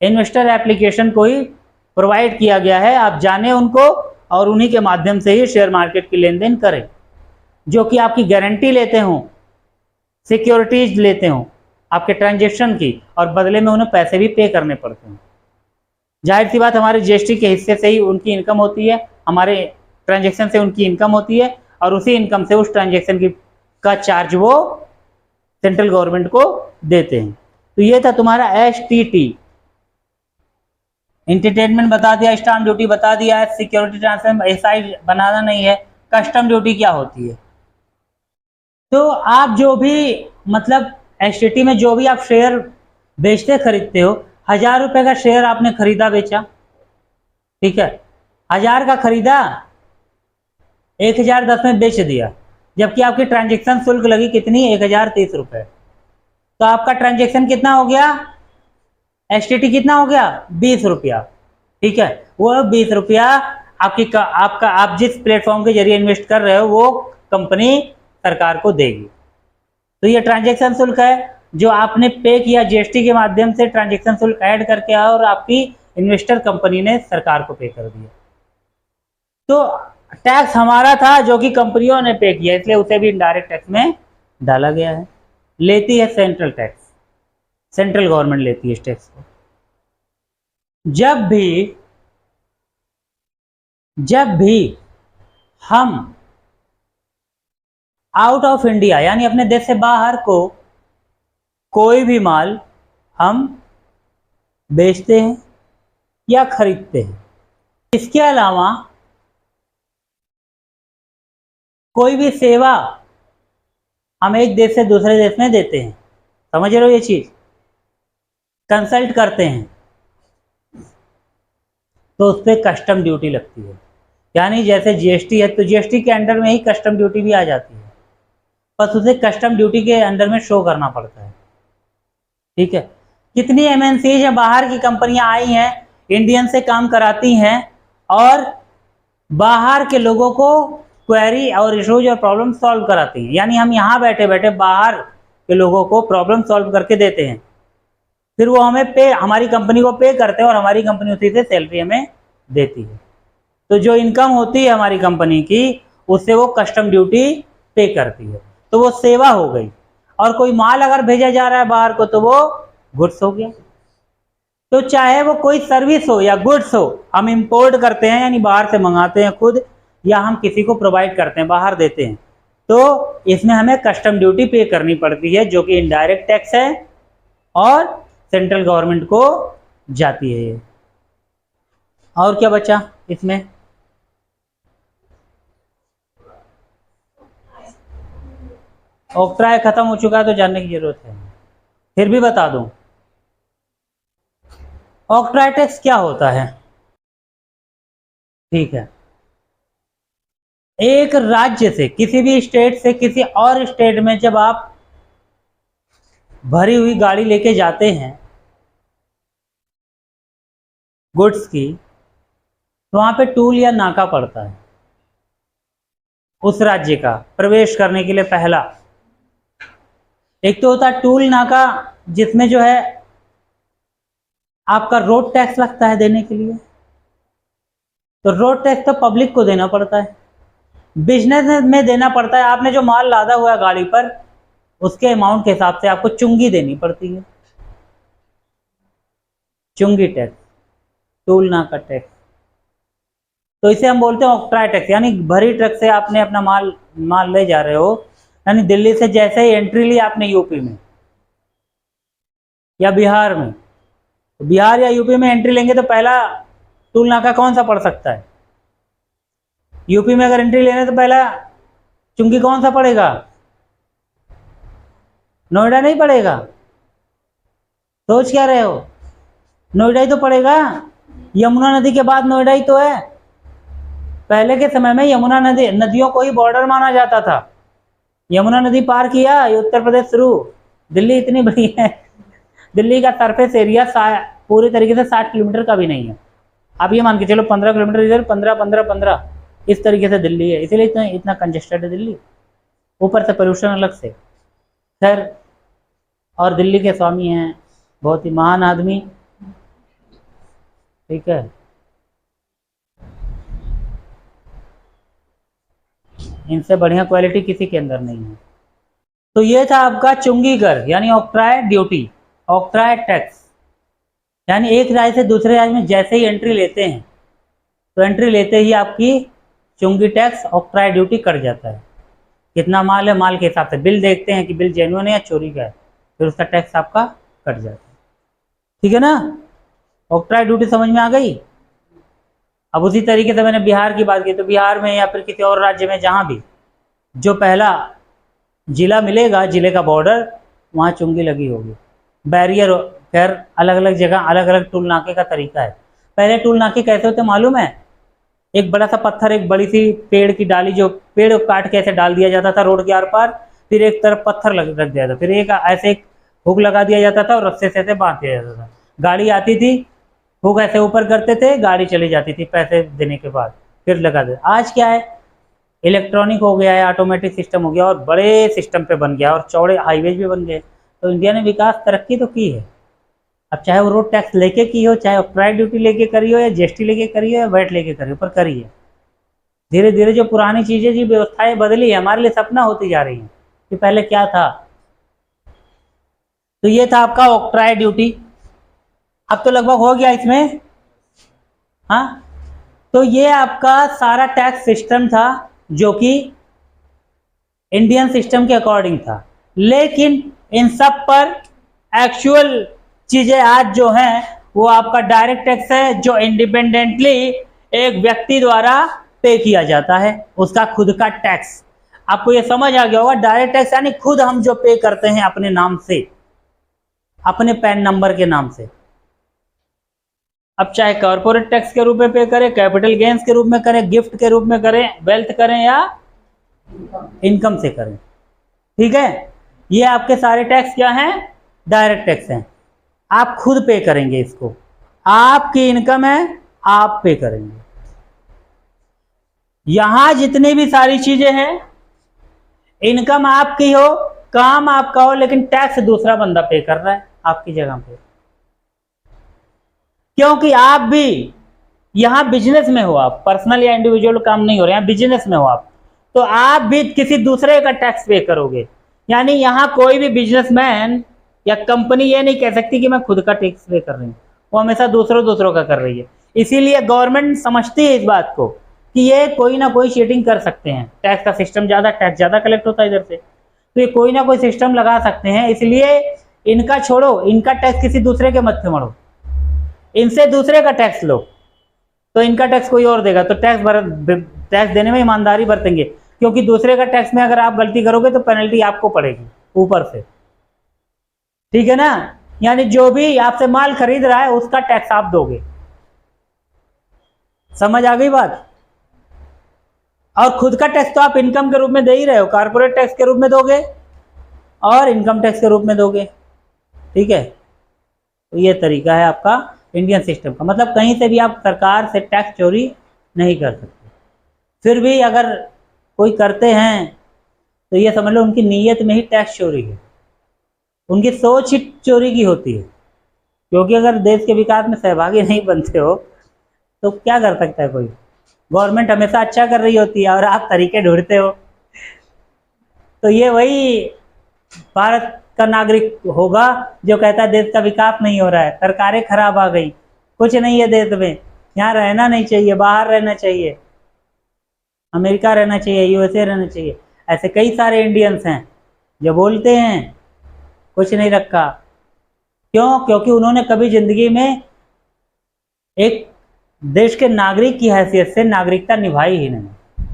इन्वेस्टर एप्लीकेशन को ही प्रोवाइड किया गया है। आप जाने उनको और उन्हीं के माध्यम से ही शेयर मार्केट की लेन देन करें, जो कि आपकी गारंटी लेते हों, सिक्योरिटीज लेते हों आपके ट्रांजेक्शन की, और बदले में उन्हें पैसे भी पे करने पड़ते हैं। जाहिर सी बात, हमारे जीएसटी के हिस्से से ही उनकी इनकम होती है, हमारे ट्रांजेक्शन से उनकी इनकम होती है, और उसी इनकम से उस ट्रांजेक्शन की का चार्ज वो सेंट्रल गवर्नमेंट को देते हैं। तो ये था तुम्हारा एसटीटी। एंटरटेनमेंट बता दिया, स्टाम्प ड्यूटी बता दिया है, सिक्योरिटी ट्रांसफर एसआई बनाना नहीं है। कस्टम ड्यूटी क्या होती है? तो आप जो भी मतलब एसटीटी में जो भी आप शेयर बेचते खरीदते हो, 1000 रुपए का शेयर आपने खरीदा बेचा, ठीक है, 1000 का खरीदा, 1010 में बेच दिया, जबकि आपकी ट्रांजैक्शन शुल्क लगी कितनी, 1030 रुपए। तो आपका ट्रांजैक्शन कितना हो गया, एसटीटी कितना हो गया, 20 रुपया, ठीक है। वो 20 रुपया आपका आप जिस प्लेटफॉर्म के जरिए इन्वेस्ट कर रहे हो वो कंपनी सरकार को देगी। तो ये ट्रांजैक्शन शुल्क है जो आपने पे किया जीएसटी के माध्यम से, ट्रांजैक्शन शुल्क ऐड करके, और आपकी इन्वेस्टर कंपनी ने सरकार को पे कर दिया। तो टैक्स हमारा था जो कि कंपनियों ने पे किया, इसलिए उसे भी इनडायरेक्ट टैक्स में डाला गया है। लेती है सेंट्रल टैक्स, सेंट्रल गवर्नमेंट लेती है इस टैक्स को। जब भी हम आउट ऑफ इंडिया यानी अपने देश से बाहर को कोई भी माल हम बेचते हैं या खरीदते हैं, इसके अलावा कोई भी सेवा हम एक देश से दूसरे देश में देते हैं, समझ रहे हो ये चीज, कंसल्ट करते हैं, तो उस पर कस्टम ड्यूटी लगती है। यानी जैसे जीएसटी है तो जीएसटी के अंडर में ही कस्टम ड्यूटी भी आ जाती है, बस उसे कस्टम ड्यूटी के अंडर में शो करना पड़ता है, ठीक है। कितनी एमएनसीज है, बाहर की कंपनियां आई हैं, इंडियन से काम कराती हैं और बाहर के लोगों को क्वेरी और इशूज और प्रॉब्लम सॉल्व कराती हैं। यानी हम यहाँ बैठे बैठे बाहर के लोगों को प्रॉब्लम सॉल्व करके देते हैं, फिर वो हमें हमारी कंपनी को पे करते हैं और हमारी कंपनी उसी से सैलरी हमें देती है। तो जो इनकम होती है हमारी कंपनी की, उससे वो कस्टम ड्यूटी पे करती है, तो वो सेवा हो गई। और कोई माल अगर भेजा जा रहा है बाहर को तो वो गुड्स हो गया। तो चाहे वो कोई सर्विस हो या गुड्स हो, हम इंपोर्ट करते हैं यानी बाहर से मंगाते हैं खुद, या हम किसी को प्रोवाइड करते हैं, बाहर देते हैं, तो इसमें हमें कस्टम ड्यूटी पे करनी पड़ती है, जो कि इनडायरेक्ट टैक्स है और सेंट्रल गवर्नमेंट को जाती है ये। और क्या बचा इसमें? ऑक्ट्राय खत्म हो चुका है तो जानने की जरूरत है, फिर भी बता दूं। ऑक्ट्राय टैक्स क्या होता है? ठीक है, एक राज्य से, किसी भी स्टेट से किसी और स्टेट में जब आप भरी हुई गाड़ी लेके जाते हैं गुड्स की, तो वहां पे टूल या नाका पड़ता है उस राज्य का प्रवेश करने के लिए। पहला एक तो होता है टूल नाका, जिसमें जो है आपका रोड टैक्स लगता है देने के लिए, तो रोड टैक्स तो पब्लिक को देना पड़ता है, बिजनेस में देना पड़ता है। आपने जो माल लादा हुआ है गाड़ी पर, उसके अमाउंट के हिसाब से आपको चुंगी देनी पड़ती है, चुंगी टैक्स, टूल नाका टैक्स। तो इसे हम बोलते हैं ऑक्ट्राय टैक्स। यानी भरी ट्रक से आपने अपना माल ले जा रहे हो, यानी दिल्ली से जैसे ही एंट्री ली आपने यूपी में या बिहार में, तो बिहार या यूपी में एंट्री लेंगे तो पहला टूल नाका कौन सा पड़ सकता है? यूपी में अगर एंट्री लेना तो पहला चुंगी कौन सा पड़ेगा? नोएडा नहीं पड़ेगा? सोच क्या रहे हो? नोएडा ही तो पड़ेगा, यमुना नदी के बाद नोएडा ही तो है। पहले के समय में यमुना नदियों को ही बॉर्डर माना जाता था। यमुना नदी पार किया, ये उत्तर प्रदेश शुरू, दिल्ली इतनी बड़ी है दिल्ली का सरफेस एरिया पूरी तरीके से 60 किलोमीटर का भी नहीं है। आप ये मान के चलो 15 किलोमीटर इधर, 15 इस तरीके से दिल्ली है, इसीलिए इतना इतना कंजेस्टेड है दिल्ली, ऊपर से पोल्यूशन अलग से। खैर, और दिल्ली के स्वामी हैं बहुत ही महान आदमी, ठीक है, इनसे बढ़िया क्वालिटी किसी के अंदर नहीं है। तो ये था आपका चुंगी कर यानी ऑक्ट्राय ड्यूटी, ऑक्ट्राय टैक्स, यानी एक राज्य से दूसरे राज्य में जैसे ही एंट्री लेते हैं तो एंट्री लेते ही आपकी चुंगी टैक्स ऑक्ट्राय ड्यूटी कट जाता है। कितना माल है, माल के हिसाब से बिल देखते हैं कि बिल जेन्युइन है या चोरी का है, फिर उसका टैक्स आपका कट जाता है। ठीक है ना, ऑक्ट्राय ड्यूटी समझ में आ गई। अब उसी तरीके से मैंने बिहार की बात की, तो बिहार में या फिर किसी और राज्य में जहाँ भी जो पहला जिला मिलेगा, जिले का बॉर्डर, वहाँ चुंगी लगी होगी। बैरियर, खैर अलग अलग जगह अलग अलग टूल नाके का तरीका है। पहले टूल नाके कैसे होते मालूम है, एक बड़ा सा पत्थर, एक बड़ी सी पेड़ की डाली, जो पेड़ काट के ऐसे डाल दिया जाता था रोड के आर पार, फिर एक तरफ पत्थर रख दिया था, फिर एक ऐसे एक हुक लगा दिया जाता था और रस्से से ऐसे बांध दिया जाता था। गाड़ी आती थी, हुक ऐसे ऊपर करते थे, गाड़ी चली जाती थी पैसे देने के बाद, फिर लगा दे। आज क्या है, इलेक्ट्रॉनिक हो गया है, ऑटोमेटिक सिस्टम हो गया और बड़े सिस्टम पे बन गया और चौड़े हाईवेज भी बन गए। तो इंडिया ने विकास तरक्की तो की है। अब चाहे वो रोड टैक्स लेके की हो, चाहे ऑक्ट्राय ड्यूटी लेके करी हो, या जीएसटी लेके करी हो, या वैट लेके करी हो, पर करी है। धीरे धीरे जो पुरानी चीजें, जो व्यवस्थाएं बदली है, हमारे लिए सपना होती जा रही है कि पहले क्या था। तो ये था आपका ऑक्ट्राय ड्यूटी। अब तो लगभग हो गया इसमें, हाँ। तो ये आपका सारा टैक्स सिस्टम था जो कि इंडियन सिस्टम के अकॉर्डिंग था, लेकिन इन सब पर एक्चुअल चीजें आज जो हैं वो आपका डायरेक्ट टैक्स है, जो इंडिपेंडेंटली एक व्यक्ति द्वारा पे किया जाता है, उसका खुद का टैक्स। आपको ये समझ आ गया होगा, डायरेक्ट टैक्स यानी खुद हम जो पे करते हैं अपने नाम से, अपने पैन नंबर के नाम से। अब चाहे कॉर्पोरेट टैक्स के रूप में पे करें, कैपिटल गेन्स के रूप में करें, गिफ्ट के रूप में करें, वेल्थ करें या इनकम से करें, ठीक है। ये आपके सारे टैक्स क्या हैं, डायरेक्ट टैक्स हैं। आप खुद पे करेंगे इसको, आपकी इनकम है, आप पे करेंगे। यहां जितनी भी सारी चीजें हैं, इनकम आपकी हो, काम आपका हो, लेकिन टैक्स दूसरा बंदा पे कर रहा है आपकी जगह पे, क्योंकि आप भी यहां बिजनेस में हो, आप पर्सनल या इंडिविजुअल काम नहीं हो रहे हैं, बिजनेस में हो आप, तो आप भी किसी दूसरे का टैक्स पे करोगे। यानी यहां कोई भी बिजनेसमैन या कंपनी ये नहीं कह सकती कि मैं खुद का टैक्स पे कर रही हूँ, वो हमेशा दूसरों का कर रही है। इसीलिए गवर्नमेंट समझती है इस बात को कि ये कोई ना कोई चीटिंग कर सकते हैं, टैक्स का सिस्टम टैक्स ज्यादा कलेक्ट होता है इधर से, तो ये कोई ना कोई सिस्टम लगा सकते हैं। इसलिए इनका छोड़ो, इनका टैक्स किसी दूसरे के मत मरो, इनसे दूसरे का टैक्स लो, तो इनका टैक्स कोई और देगा, तो टैक्स देने में ईमानदारी बरतेंगे, क्योंकि दूसरे का टैक्स में अगर आप गलती करोगे तो पेनल्टी आपको पड़ेगी ऊपर से, ठीक है ना। यानी जो भी आपसे माल खरीद रहा है उसका टैक्स आप दोगे। समझ आ गई बात। और खुद का टैक्स तो आप इनकम के रूप में दे ही रहे हो, कॉर्पोरेट टैक्स के रूप में दोगे और इनकम टैक्स के रूप में दोगे, ठीक है। तो ये तरीका है आपका इंडियन सिस्टम का, मतलब कहीं से भी आप सरकार से टैक्स चोरी नहीं कर सकते। फिर भी अगर कोई करते हैं तो ये समझ लो उनकी नीयत में ही टैक्स चोरी है, उनकी सोच ही चोरी की होती है। क्योंकि अगर देश के विकास में सहभागी नहीं बनते हो तो क्या कर सकता है कोई। गवर्नमेंट हमेशा अच्छा कर रही होती है और आप तरीके ढूंढते हो। तो ये वही भारत का नागरिक होगा जो कहता है देश का विकास नहीं हो रहा है, सरकारें खराब आ गई, कुछ नहीं है देश में, यहाँ रहना नहीं चाहिए, बाहर रहना चाहिए, अमेरिका रहना चाहिए, यूएसए रहना चाहिए। ऐसे कई सारे इंडियंस हैं जो बोलते हैं कुछ नहीं रखा। क्यों? क्योंकि उन्होंने कभी जिंदगी में एक देश के नागरिक की हैसियत से नागरिकता निभाई ही नहीं।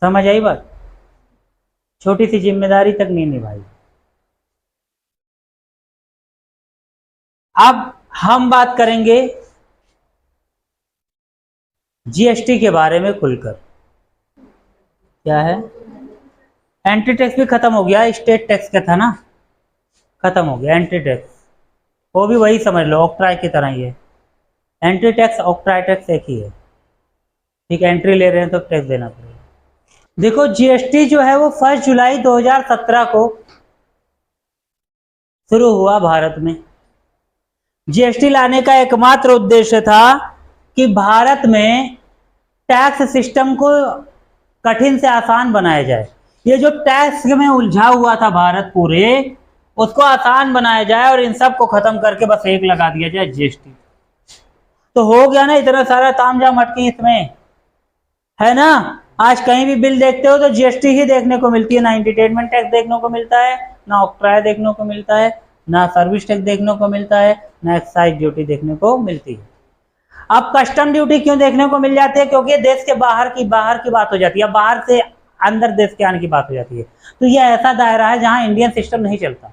समझ आई बात? छोटी सी जिम्मेदारी तक नहीं निभाई। अब हम बात करेंगे जीएसटी के बारे में खुलकर। क्या है? एंट्री टैक्स भी खत्म हो गया, स्टेट टैक्स का था ना, खत्म हो गया। एंट्री टैक्स वो भी वही समझ लो, ऑक्ट्राई की तरह ही है। एंट्री टैक्स ऑक्ट्राई टैक्स एक ही है, ठीक है। एंट्री ले रहे हैं तो टैक्स देना पड़ेगा। देखो जीएसटी जो है वो 1 जुलाई 2017 को शुरू हुआ भारत में। जीएसटी लाने का एकमात्र उद्देश्य था कि भारत में टैक्स सिस्टम को कठिन से आसान बनाया जाए। ये जो टैक्स में उलझा हुआ था भारत पूरे, उसको आसान बनाया जाए और इन सब को खत्म करके बस एक लगा दिया जाए, जीएसटी। तो हो गया ना, इतना सारा तामझाम अटकी इसमें, है ना। आज कहीं भी बिल देखते हो तो जीएसटी ही देखने को मिलती है, ना एंटरटेनमेंट टैक्स देखने को मिलता है, ना ऑक्ट्राय देखने को मिलता है, ना सर्विस टैक्स देखने को मिलता है, ना एक्साइज ड्यूटी देखने को मिलती है। अब कस्टम ड्यूटी क्यों देखने को मिल जाती है? क्योंकि देश के बाहर की बात हो जाती है, बाहर से अंदर देश के आने की बात हो जाती है। तो यह ऐसा दायरा है जहां इंडियन सिस्टम नहीं चलता,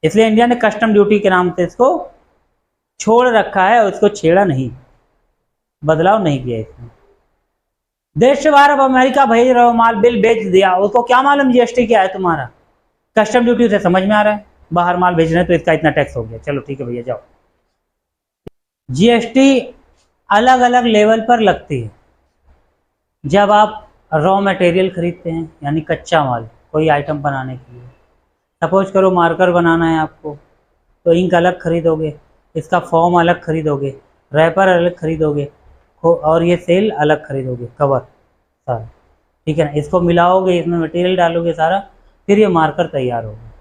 इसलिए इंडिया ने कस्टम ड्यूटी के नाम से इसको छोड़ रखा है और इसको छेड़ा नहीं, बदलाव नहीं किया इसमें। देश से बाहर अब अमेरिका भेज रहे हो माल, बिल बेच दिया, उसको क्या मालूम जीएसटी क्या है तुम्हारा? कस्टम ड्यूटी से समझ में आ रहा है, बाहर माल भेज रहे हैं तो इसका इतना टैक्स हो गया, चलो ठीक है भैया जाओ। जीएसटी अलग अलग लेवल पर लगती है। जब आप रॉ मटेरियल खरीदते हैं, यानी कच्चा माल कोई आइटम बनाने के लिए, सपोज करो मार्कर बनाना है आपको, तो इंक अलग खरीदोगे, इसका फॉर्म अलग खरीदोगे, रैपर अलग खरीदोगे, और ये सेल अलग खरीदोगे, कवर सारा, ठीक है ना। इसको मिलाओगे, इसमें मटेरियल डालोगे सारा, फिर ये मार्कर तैयार होगा।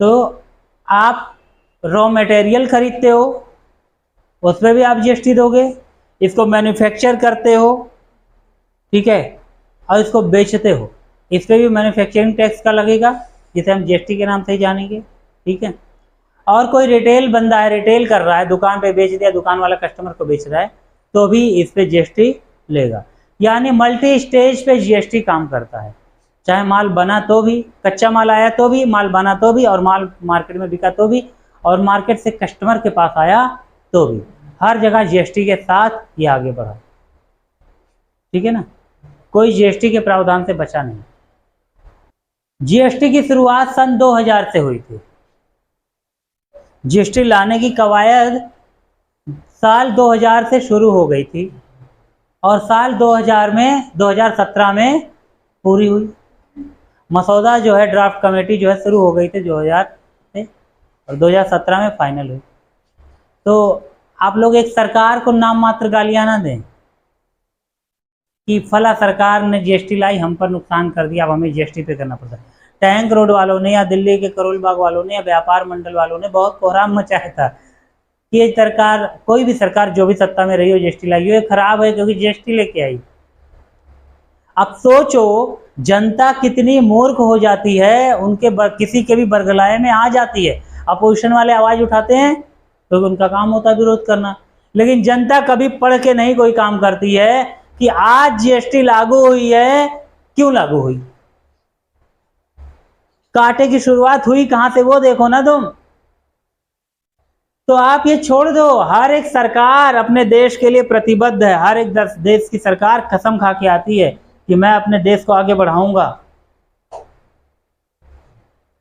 तो आप रॉ मटेरियल खरीदते हो, उस पर भी आप जीएसटी दोगे। इसको मैन्युफैक्चर करते हो, ठीक है, और इसको बेचते हो, इस पर भी मैन्युफैक्चरिंग टैक्स का लगेगा, जिसे हम जीएसटी के नाम से ही जानेंगे, ठीक है। और कोई रिटेल बंदा है, रिटेल कर रहा है, दुकान पे बेच दिया, दुकान वाला कस्टमर को बेच रहा है, तो भी इस पे जीएसटी लेगा। यानी मल्टी स्टेज पे जीएसटी काम करता है, चाहे माल बना तो भी, कच्चा माल आया तो भी, माल बना तो भी, और माल मार्केट में बिका तो भी, और मार्केट से कस्टमर के पास आया तो भी, हर जगह जीएसटी के साथ ये आगे बढ़ा, ठीक है ना। कोई जीएसटी के प्रावधान से बचा नहीं। जीएसटी की शुरुआत सन 2000 से हुई थी। जीएसटी लाने की कवायद साल 2000 से शुरू हो गई थी और साल 2017 में पूरी हुई। मसौदा जो है, ड्राफ्ट कमेटी जो है शुरू हो गई थी 2000 से और 2017 में फाइनल हुई। तो आप लोग एक सरकार को नाम मात्र गालियां ना दें कि फला सरकार ने जीएसटी लाई, हम पर नुकसान कर दिया, अब हमें जीएसटी पे करना पड़ता है। टैंक रोड वालों ने या दिल्ली के करोल बाग वालों ने या व्यापार मंडल वालों ने बहुत कोहराम मचाया था कि ये सरकार, कोई भी सरकार जो भी सत्ता में रही हो, जीएसटी लाई हो, ये खराब है क्योंकि जीएसटी लेके आई। अब सोचो जनता कितनी मूर्ख हो जाती है, उनके किसी के भी बरगलाए में आ जाती है। अपोजिशन वाले आवाज उठाते हैं तो उनका काम होता है विरोध करना, लेकिन जनता कभी पढ़ के नहीं कोई काम करती है कि आज जीएसटी लागू हुई है, क्यों लागू हुई, कांटे की शुरुआत हुई कहां से, वो देखो ना तुम। तो आप ये छोड़ दो, हर एक सरकार अपने देश के लिए प्रतिबद्ध है, हर एक देश की सरकार कसम खा के आती है कि मैं अपने देश को आगे बढ़ाऊंगा।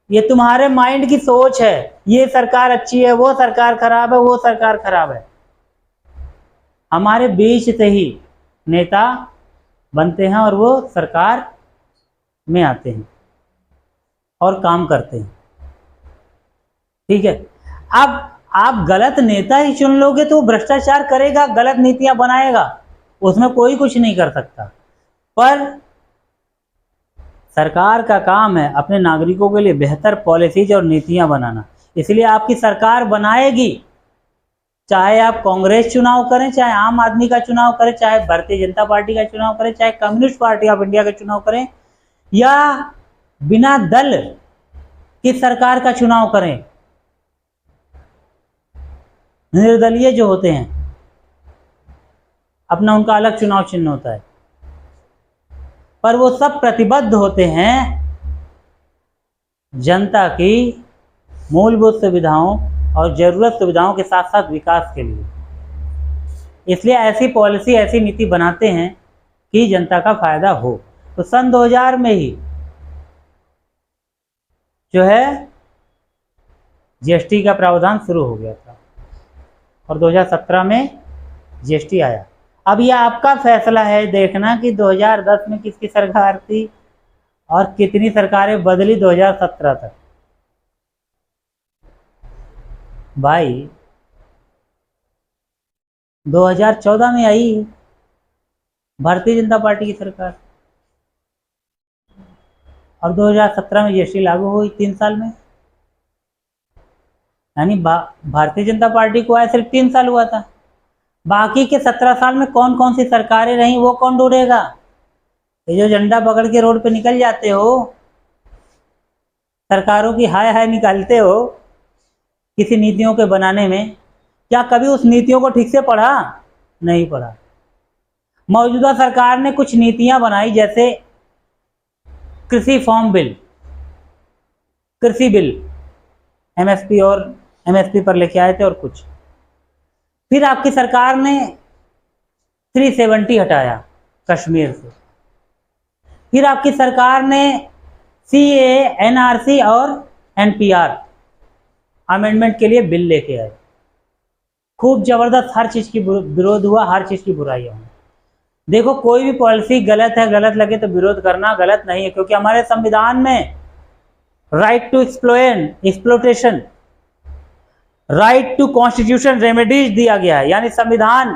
ये तुम्हारे माइंड की सोच है, ये सरकार अच्छी है, वो सरकार खराब है, वो सरकार खराब है। हमारे बीच से ही नेता बनते हैं और वो सरकार में आते हैं और काम करते हैं, ठीक है। अब आप गलत नेता ही चुन लोगे तो वो भ्रष्टाचार करेगा, गलत नीतियां बनाएगा, उसमें कोई कुछ नहीं कर सकता। पर सरकार का काम है अपने नागरिकों के लिए बेहतर पॉलिसीज और नीतियां बनाना, इसलिए आपकी सरकार बनाएगी, चाहे आप कांग्रेस चुनाव करें, चाहे आम आदमी का चुनाव करें, चाहे भारतीय जनता पार्टी का चुनाव करें, चाहे कम्युनिस्ट पार्टी ऑफ इंडिया का चुनाव करें, या बिना दल की सरकार का चुनाव करें, निर्दलीय जो होते हैं, अपना उनका अलग चुनाव चिन्ह होता है, पर वो सब प्रतिबद्ध होते हैं जनता की मूलभूत सुविधाओं और जरूरत सुविधाओं के साथ साथ विकास के लिए। इसलिए ऐसी पॉलिसी, ऐसी नीति बनाते हैं कि जनता का फायदा हो। तो सन 2000 में ही जो है जीएसटी का प्रावधान शुरू हो गया था और 2017 में जीएसटी आया। अब यह आपका फैसला है देखना कि 2010 में किसकी सरकार थी और कितनी सरकारें बदली 2017 तक। भाई 2014 में आई भारतीय जनता पार्टी की सरकार और 2017 में जीएसटी लागू हुई 3 साल में। यानी भारतीय जनता पार्टी को आया सिर्फ 3 साल हुआ था। बाकी के 17 साल में कौन कौन सी सरकारें रहीं वो कौन ढूंढेगा? ये जो झंडा पकड़ के रोड पे निकल जाते हो, सरकारों की हाय हाय निकालते हो किसी नीतियों के बनाने में, क्या कभी उस नीतियों को ठीक से पढ़ा? नहीं पढ़ा। मौजूदा सरकार ने कुछ नीतियां बनाई, जैसे कृषि फॉर्म बिल, कृषि बिल एमएसपी और एमएसपी पर लेके आए थे और कुछ। फिर आपकी सरकार ने 370 हटाया कश्मीर से। फिर आपकी सरकार ने सीए, एनआरसी और एनपीआर अमेंडमेंट के लिए बिल लेके आए। खूब जबरदस्त हर चीज की विरोध हुआ, हर चीज की बुराइयां हुई। देखो, कोई भी पॉलिसी गलत है, गलत लगे तो विरोध करना गलत नहीं है, क्योंकि हमारे संविधान में right to exploitation, right to constitution remedies दिया गया है। यानी संविधान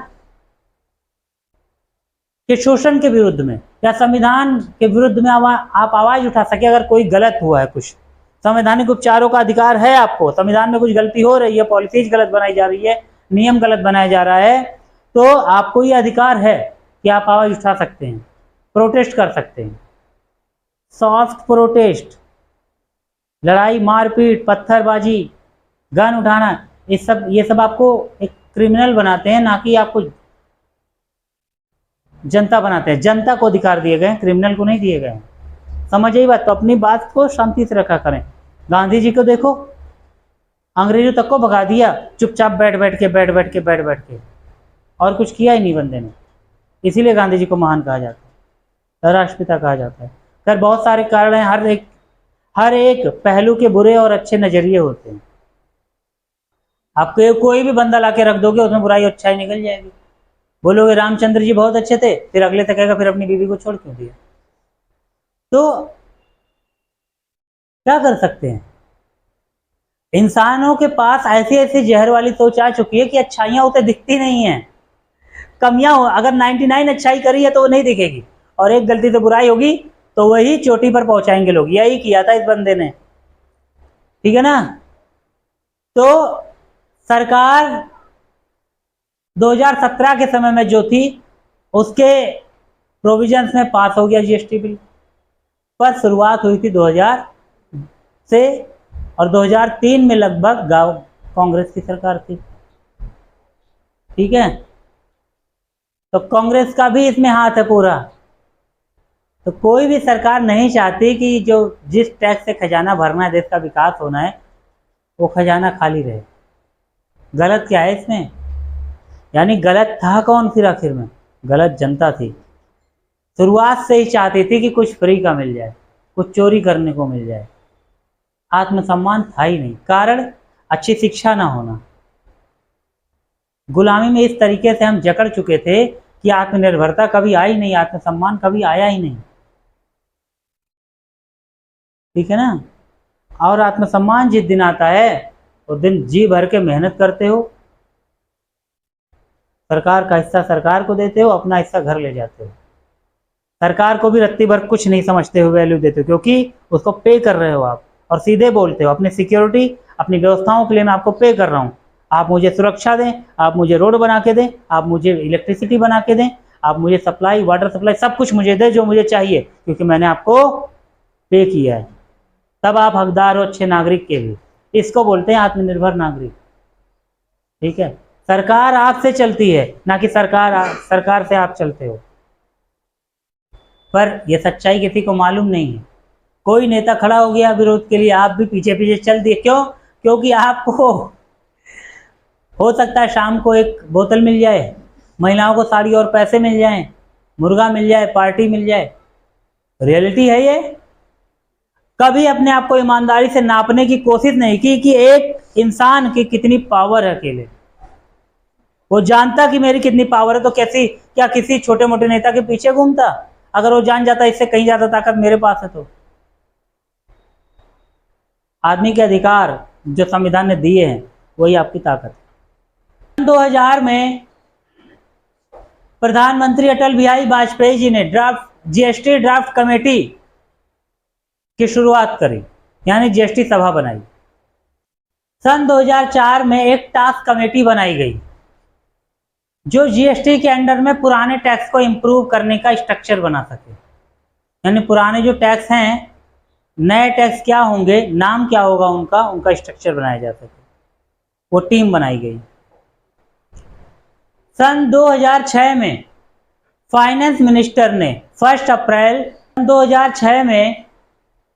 के शोषण के विरुद्ध में या संविधान के विरुद्ध में आप आवाज उठा सके अगर कोई गलत हुआ है। कुछ संवैधानिक उपचारों का अधिकार है आपको। संविधान में कुछ गलती हो रही है, पॉलिसीज गलत बनाई जा रही है, नियम गलत बनाया जा रहा है, तो आपको ये अधिकार है कि आप आवाज उठा सकते हैं, प्रोटेस्ट कर सकते हैं। सॉफ्ट प्रोटेस्ट, लड़ाई, मारपीट, पत्थरबाजी, गन उठाना, ये सब आपको एक क्रिमिनल बनाते हैं, ना कि आपको जनता बनाते हैं। जनता को अधिकार दिए गए, क्रिमिनल को नहीं दिए गए। समझ आई बात? तो अपनी बात को शांति से रखा करें। गांधी जी को देखो, अंग्रेजों तक को भगा दिया, चुपचाप बैठ बैठ के और कुछ किया ही नहीं बंदे ने। इसीलिए गांधी जी को महान कहा जाता है, राष्ट्रपिता कहा जाता है। खैर, बहुत सारे कारण हैं, हर एक पहलू के बुरे और अच्छे नजरिए होते हैं। आपको कोई भी बंदा ला के रख दोगे, उसमें बुराई अच्छाई निकल जाएगी। बोलोगे रामचंद्र जी बहुत अच्छे थे, फिर अगले तक कहेगा फिर अपनी बीवी को छोड़ क्यों दिया? तो क्या कर सकते हैं? इंसानों के पास ऐसी ऐसी जहर वाली सोच आ चुकी है कि अच्छाइयां उसे दिखती नहीं है, कमियां हो। अगर 99 अच्छाई करी है तो वो नहीं दिखेगी, और एक गलती से बुराई होगी तो वही चोटी पर पहुंचाएंगे लोग। यही किया था इस बंदे ने, ठीक है ना? तो सरकार 2017 के समय में जो थी, उसके प्रोविजंस में पास हो गया जीएसटी बिल, पर शुरुआत हुई थी 2000 से, और 2003 में लगभग कांग्रेस की सरकार थी, ठीक है? तो कांग्रेस का भी इसमें हाथ है पूरा। तो कोई भी सरकार नहीं चाहती कि जो जिस टैक्स से खजाना भरना है, देश का विकास होना है, वो खजाना खाली रहे। गलत क्या है इसमें? यानी गलत था कौन फिर आखिर में? गलत जनता थी। शुरुआत से ही चाहती थी कि कुछ फ्री का मिल जाए, कुछ चोरी करने को मिल जाए। आत्मसम्मान था ही नहीं। कारण अच्छी शिक्षा ना होना। गुलामी में इस तरीके से हम जकड़ चुके थे कि आत्मनिर्भरता कभी आई नहीं, आत्मसम्मान कभी आया ही नहीं, ठीक है ना? और आत्मसम्मान जिस दिन आता है उस दिन जी भर के मेहनत करते हो, सरकार का हिस्सा सरकार को देते हो, अपना हिस्सा घर ले जाते हो। सरकार को भी रत्ती भर कुछ नहीं समझते हो, वैल्यू देते हो, क्योंकि उसको पे कर रहे हो आप, और सीधे बोलते हो अपनी सिक्योरिटी, अपनी व्यवस्थाओं के लिए मैं आपको पे कर रहा हूँ। आप मुझे सुरक्षा दें, आप मुझे रोड बना के दें, आप मुझे इलेक्ट्रिसिटी बना के दें, आप मुझे सप्लाई, वाटर सप्लाई, सब कुछ मुझे दें जो मुझे चाहिए, क्योंकि मैंने आपको पे किया है। तब आप हकदार हो अच्छे नागरिक के भी। इसको बोलते हैं आत्मनिर्भर नागरिक, ठीक है? सरकार आपसे चलती है, ना कि सरकार से आप चलते हो। पर यह सच्चाई किसी को मालूम नहीं है। कोई नेता खड़ा हो गया विरोध के लिए, आप भी पीछे पीछे चल दिए। क्यों? क्योंकि आपको हो सकता है शाम को एक बोतल मिल जाए, महिलाओं को साड़ी और पैसे मिल जाएं, मुर्गा मिल जाए, पार्टी मिल जाए। रियलिटी है ये। कभी अपने आप को ईमानदारी से नापने की कोशिश नहीं की कि एक इंसान की कितनी पावर है अकेले, वो जानता कि मेरी कितनी पावर है तो कैसी क्या किसी छोटे मोटे नेता के पीछे घूमता? अगर वो जान जाता इससे कहीं ज्यादा ताकत मेरे पास है तो। आदमी के अधिकार जो संविधान ने दिए हैं वही आपकी ताकत है। 2000 में प्रधानमंत्री अटल बिहारी वाजपेयी जी ने जीएसटी ड्राफ्ट कमेटी की शुरुआत करी, यानी जीएसटी सभा बनाई। सन 2004 में एक टास्क कमेटी बनाई गई जो जीएसटी के अंडर में पुराने टैक्स को इंप्रूव करने का स्ट्रक्चर बना सके, यानी पुराने जो टैक्स हैं, नए टैक्स क्या होंगे, नाम क्या होगा उनका स्ट्रक्चर बनाया जा सके, वो टीम बनाई गई। सन 2006 में फाइनेंस मिनिस्टर ने 1 अप्रैल 2006 में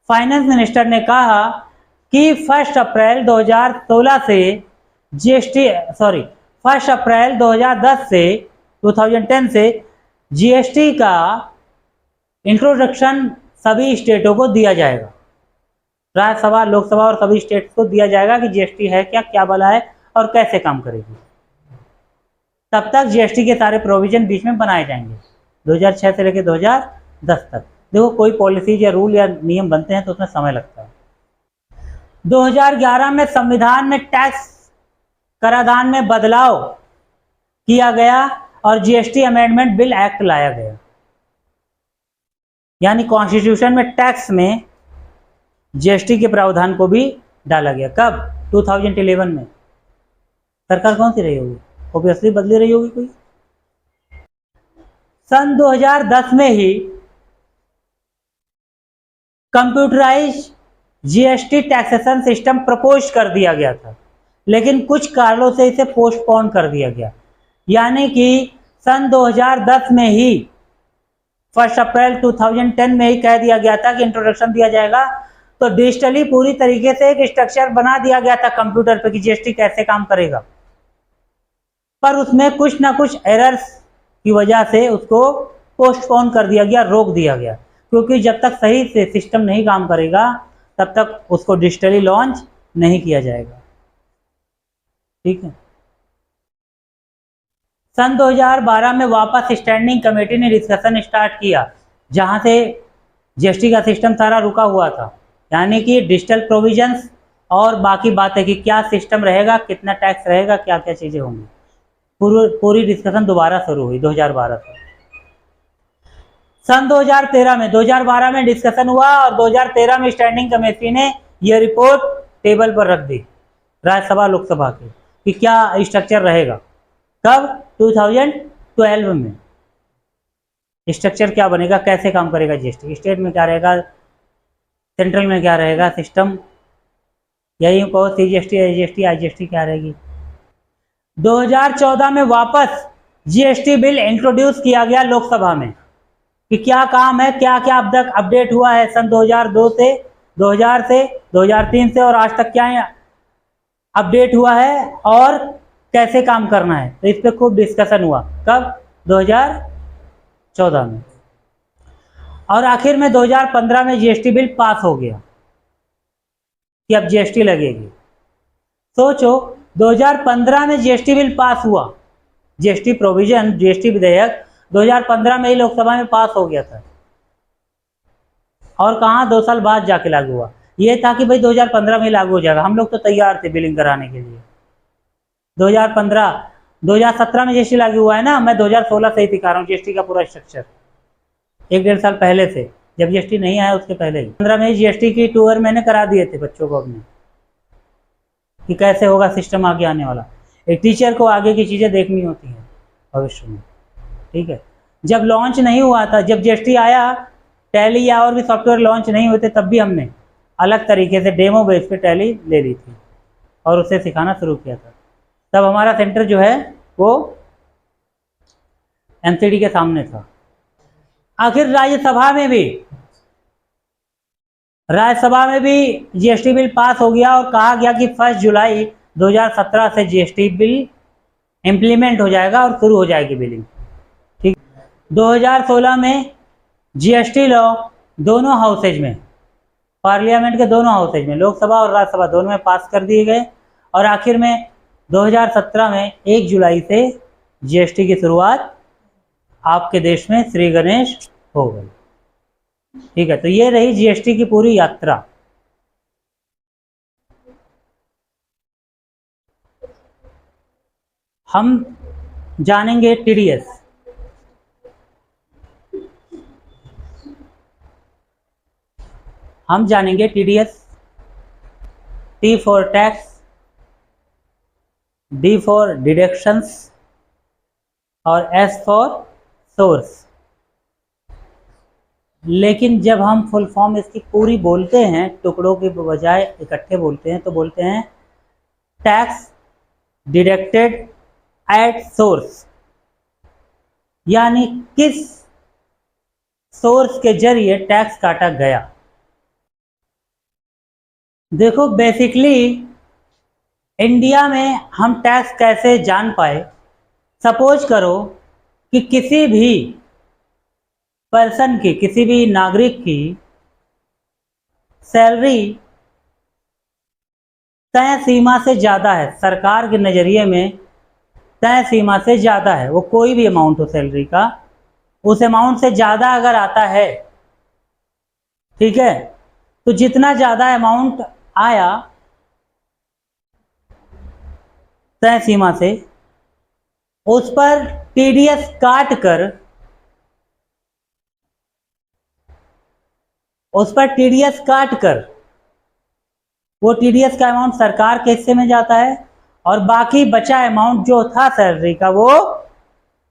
फाइनेंस मिनिस्टर ने कहा कि 1 अप्रैल 2016 से जीएसटी 1 अप्रैल 2010 से जीएसटी का इंट्रोडक्शन सभी स्टेटों को दिया जाएगा। राज्यसभा, लोकसभा और सभी स्टेट्स को दिया जाएगा कि जीएसटी है क्या भला है और कैसे काम करेगी। तब तक जीएसटी के सारे प्रोविजन बीच में बनाए जाएंगे 2006 से लेकर 2010 तक। देखो, कोई पॉलिसीज या रूल या नियम बनते हैं तो उसमें समय लगता है। 2011 में संविधान में टैक्स कराधान में बदलाव किया गया और जीएसटी अमेंडमेंट बिल एक्ट लाया गया, यानी कॉन्स्टिट्यूशन में टैक्स में जीएसटी के प्रावधान को भी डाला गया। कब? 2011 में। सरकार कौन सी रही होगी? ऑब्वियसली बदली रही होगी कोई। सन 2010 में ही computerize GST taxation system propose कर दिया गया था, लेकिन कुछ कारणों से इसे पोस्टपोन कर दिया गया, यानी कि सन 2010 में ही 1 अप्रैल 2010 में ही कह दिया गया था कि इंट्रोडक्शन दिया जाएगा। तो डिजिटली पूरी तरीके से एक स्ट्रक्चर बना दिया गया था कंप्यूटर पे कि जीएसटी कैसे काम करेगा, पर उसमें कुछ ना कुछ एरर्स की वजह से उसको पोस्टपोन कर दिया गया, रोक दिया गया, क्योंकि जब तक सही से सिस्टम नहीं काम करेगा तब तक उसको डिजिटली लॉन्च नहीं किया जाएगा। ठीक है। सन 2012 में वापस स्टैंडिंग कमेटी ने डिस्कशन स्टार्ट किया, जहां से जीएसटी का सिस्टम सारा रुका हुआ था, यानी कि डिजिटल प्रोविजंस और बाकी बातें कि क्या सिस्टम रहेगा, कितना टैक्स रहेगा, क्या क्या चीज़ें होंगी। पूरी डिस्कशन दोबारा शुरू हुई 2012 से। सन 2012 में डिस्कशन हुआ और 2013 में स्टैंडिंग कमेटी ने यह रिपोर्ट टेबल पर रख दी राज्यसभा लोकसभा की कि क्या स्ट्रक्चर रहेगा। कब? 2012 में। स्ट्रक्चर क्या बनेगा, कैसे काम करेगा जीएसटी, स्टेट में क्या रहेगा, सेंट्रल में क्या रहेगा सिस्टम, यही कहो सीजीएसटी, एजीएसटी, आईजीएसटी क्या रहेगी। 2014 में वापस जीएसटी बिल इंट्रोड्यूस किया गया लोकसभा में कि क्या काम है, क्या क्या अब तक अपडेट हुआ है सन 2002 से, 2000 से, 2003 से और आज तक क्या अपडेट हुआ है और कैसे काम करना है। तो इस पर खूब डिस्कशन हुआ। कब? 2014 में। और आखिर में 2015 में जीएसटी बिल पास हो गया कि अब जीएसटी लगेगी। सोचो, 2015 में जीएसटी बिल पास हुआ, जीएसटी प्रोविजन, जीएसटी विधेयक 2015 में ही लोकसभा में पास हो गया था, और कहाँ 2 साल बाद जाके लागू हुआ। ये था कि भाई 2015 में लागू हो जाएगा, हम लोग तो तैयार थे बिलिंग कराने के लिए। 2017 में जीएसटी लागू हुआ है ना, मैं 2016 से ही दिखा रहा हूँ जीएसटी का पूरा स्ट्रक्चर, 1-1.5 साल पहले से, जब जीएसटी नहीं आया उसके पहले ही। 15 में जीएसटी की टूर मैंने करा दिए थे बच्चों को अपने कि कैसे होगा सिस्टम आगे आने वाला। एक टीचर को आगे की चीज़ें देखनी होती हैं भविष्य में। ठीक है। जब लॉन्च नहीं हुआ था, जब जीएसटी आया, टैली या और भी सॉफ्टवेयर लॉन्च नहीं हुए थे, तब भी हमने अलग तरीके से डेमो बेस पे टैली ले ली थी और उसे सिखाना शुरू किया था। तब हमारा सेंटर जो है वो एमसीडी के सामने था। आखिर राज्यसभा में भी जीएसटी बिल पास हो गया और कहा गया कि 1 जुलाई 2017 से जीएसटी बिल इम्प्लीमेंट हो जाएगा और शुरू हो जाएगी बिलिंग। ठीक। 2016 में जीएसटी लॉ दोनों हाउसेज में, पार्लियामेंट के दोनों हाउसेज में, लोकसभा और राज्यसभा दोनों में पास कर दिए गए और आखिर में 2017 में 1 जुलाई से जीएसटी की शुरुआत आपके देश में श्री गणेश हो गई। ठीक है, तो ये रही जीएसटी की पूरी यात्रा। हम जानेंगे टीडीएस। हम जानेंगे TDS. T for tax, D for deductions और एस फॉर सोर्स। लेकिन जब हम फुल फॉर्म इसकी पूरी बोलते हैं, टुकड़ों के बजाय इकट्ठे बोलते हैं, तो बोलते हैं टैक्स डिडक्टेड एट सोर्स, यानी किस सोर्स के जरिए टैक्स काटा गया। देखो, बेसिकली इंडिया में हम टैक्स कैसे जान पाए। सपोज करो कि किसी भी पर्सन की, किसी भी नागरिक की सैलरी तय सीमा से ज़्यादा है, सरकार के नज़रिए में तय सीमा से ज़्यादा है, वो कोई भी अमाउंट हो सैलरी का, उस अमाउंट से ज़्यादा अगर आता है, ठीक है, तो जितना ज़्यादा अमाउंट आया तय सीमा से, उस पर टीडीएस काट कर, वो टीडीएस का अमाउंट सरकार के हिस्से में जाता है और बाकी बचा अमाउंट जो था सैलरी का, वो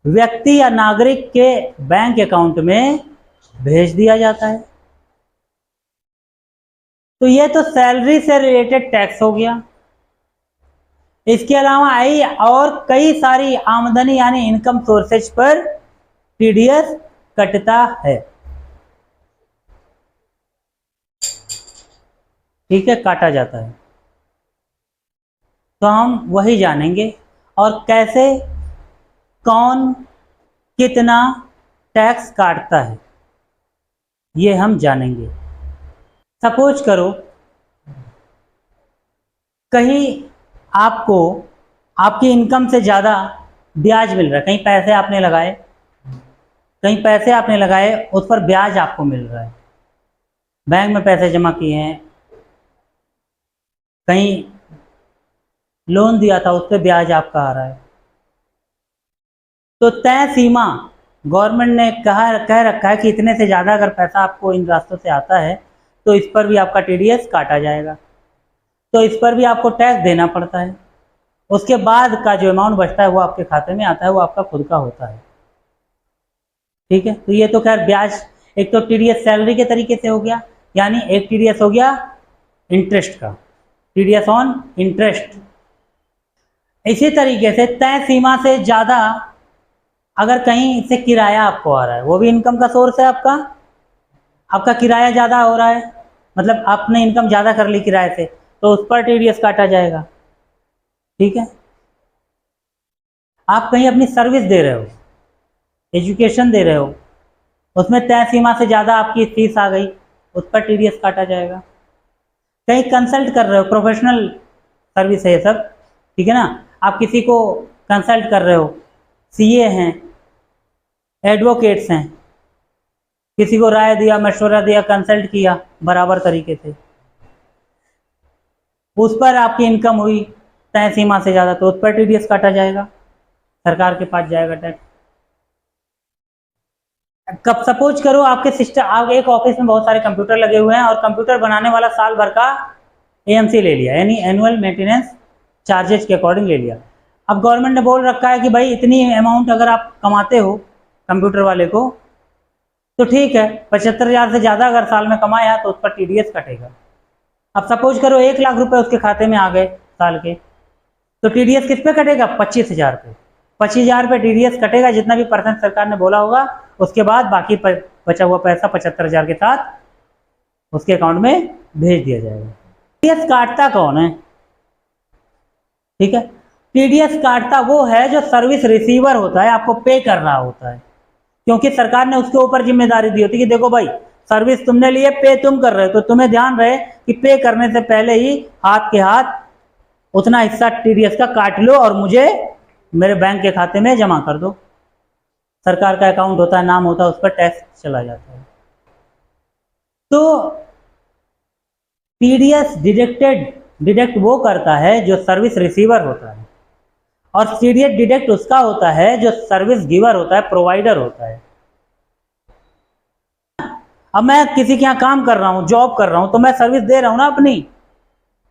व्यक्ति या नागरिक के बैंक अकाउंट में भेज दिया जाता है। तो ये तो सैलरी से रिलेटेड टैक्स हो गया। इसके अलावा आई और कई सारी आमदनी यानी इनकम सोर्सेज पर टीडीएस कटता है। ठीक है, काटा जाता है। तो हम वही जानेंगे और कैसे, कौन कितना टैक्स काटता है, ये हम जानेंगे। सपोज करो कहीं आपको आपकी इनकम से ज़्यादा ब्याज मिल रहा है, कहीं पैसे आपने लगाए, उस पर ब्याज आपको मिल रहा है। बैंक में पैसे जमा किए हैं, कहीं लोन दिया था, उस पर ब्याज आपका आ रहा है। तो तय सीमा गवर्नमेंट ने कह रखा है कि इतने से ज़्यादा अगर पैसा आपको इन रास्तों से आता है तो इस पर भी आपका टीडीएस काटा जाएगा, तो इस पर भी आपको टैक्स देना पड़ता है। उसके बाद का जो अमाउंट बचता है वो आपके खाते में आता है, वो आपका खुद का होता है। ठीक है, तो ये तो खैर ब्याज, एक तो टीडीएस सैलरी के तरीके से हो गया, यानी एक टीडीएस हो गया इंटरेस्ट का, टीडीएस ऑन इंटरेस्ट। इसी तरीके से तय सीमा से ज़्यादा अगर कहीं से किराया आपको आ रहा है, वो भी इनकम का सोर्स है आपका किराया ज़्यादा हो रहा है, मतलब आपने इनकम ज़्यादा कर ली किराए से, तो उस पर टीडीएस काटा जाएगा। ठीक है, आप कहीं अपनी सर्विस दे रहे हो, एजुकेशन दे रहे हो, उसमें तय सीमा से ज़्यादा आपकी फीस आ गई, उस पर टीडीएस काटा जाएगा। कहीं कंसल्ट कर रहे हो, प्रोफेशनल सर्विस है ये सब, ठीक है ना, आप किसी को कंसल्ट कर रहे हो, सीए हैं, एडवोकेट्स हैं, किसी को राय दिया, मशवरा दिया, कंसल्ट किया बराबर तरीके से, उस पर आपकी इनकम हुई तय सीमा से ज़्यादा, तो उस पर टीडीएस काटा जाएगा, सरकार के पास जाएगा टैक्स। कब सपोज करो आपके सिस्टम, आप एक ऑफिस में बहुत सारे कंप्यूटर लगे हुए हैं और कंप्यूटर बनाने वाला साल भर का एएमसी ले लिया, यानी एनुअल मेंटेनेंस चार्जेस के अकॉर्डिंग ले लिया। अब गवर्नमेंट ने बोल रखा है कि भाई इतनी अमाउंट अगर आप कमाते हो कंप्यूटर वाले को, तो ठीक है, 75,000 से ज़्यादा अगर साल में कमाया तो उस पर टीडीएस कटेगा। अब सपोज करो 1 लाख रुपए उसके खाते में आ गए साल के, तो टीडीएस किस पे कटेगा? 25,000 पे। 25,000 पे टीडीएस कटेगा, जितना भी परसेंट सरकार ने बोला होगा, उसके बाद बाकी बचा हुआ पैसा 75,000 के साथ उसके अकाउंट में भेज दिया जाएगा। टीडीएस काटता कौन है? ठीक है, टीडीएस काटता वो है जो सर्विस रिसीवर होता है, आपको पे कर रहा होता है, क्योंकि सरकार ने उसके ऊपर जिम्मेदारी दी होती है कि देखो भाई सर्विस तुमने लिए, पे तुम कर रहे हो, तो तुम्हें ध्यान रहे कि पे करने से पहले ही हाथ के हाथ उतना हिस्सा टीडीएस का काट लो और मुझे मेरे बैंक के खाते में जमा कर दो। सरकार का अकाउंट होता है, नाम होता है, उस पर टैक्स चला जाता है। तो टीडीएस डिडक्ट वो करता है जो सर्विस रिसीवर होता है, और टीडीएस डिडक्ट उसका होता है जो सर्विस गिवर होता है, प्रोवाइडर होता है। अब मैं किसी के यहाँ काम कर रहा हूँ, जॉब कर रहा हूँ, तो मैं सर्विस दे रहा हूँ ना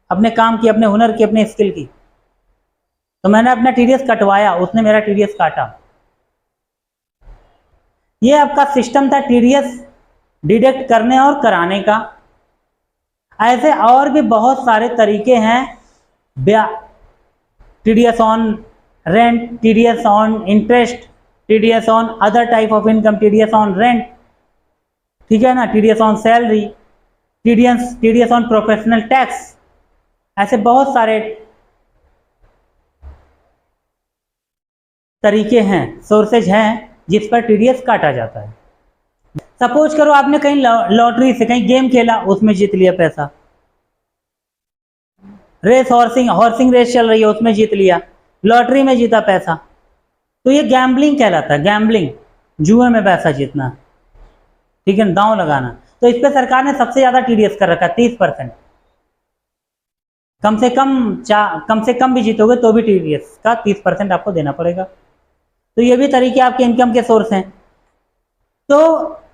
अपने काम की, अपने हुनर की, अपने स्किल की। तो मैंने अपना टीडीएस कटवाया, उसने मेरा टीडीएस काटा। ये आपका सिस्टम था टीडीएस डिडक्ट करने और कराने का। ऐसे और भी बहुत सारे तरीके हैं, TDS on rent, TDS on interest, TDS on other type of income, TDS on rent, ठीक है ना, TDS on salary, TDS on professional tax. ऐसे बहुत सारे तरीके हैं, सोर्सेज हैं जिस पर टीडीएस काटा जाता है। सपोज करो आपने कहीं लॉटरी से कहीं गेम खेला, उसमें जीत लिया पैसा। रेस हॉर्सिंग रेस चल रही है, उसमें जीत लिया, लॉटरी में जीता पैसा, तो ये गैम्बलिंग कहलाता है। गैम्बलिंग, जुए में पैसा जीतना, ठीक है, दांव लगाना। तो इस पर सरकार ने सबसे ज्यादा टीडीएस कर रखा है, 30%। कम से कम भी जीतोगे तो भी टीडीएस का 30% आपको देना पड़ेगा। तो ये भी तरीके आपके इनकम के सोर्स हैं। तो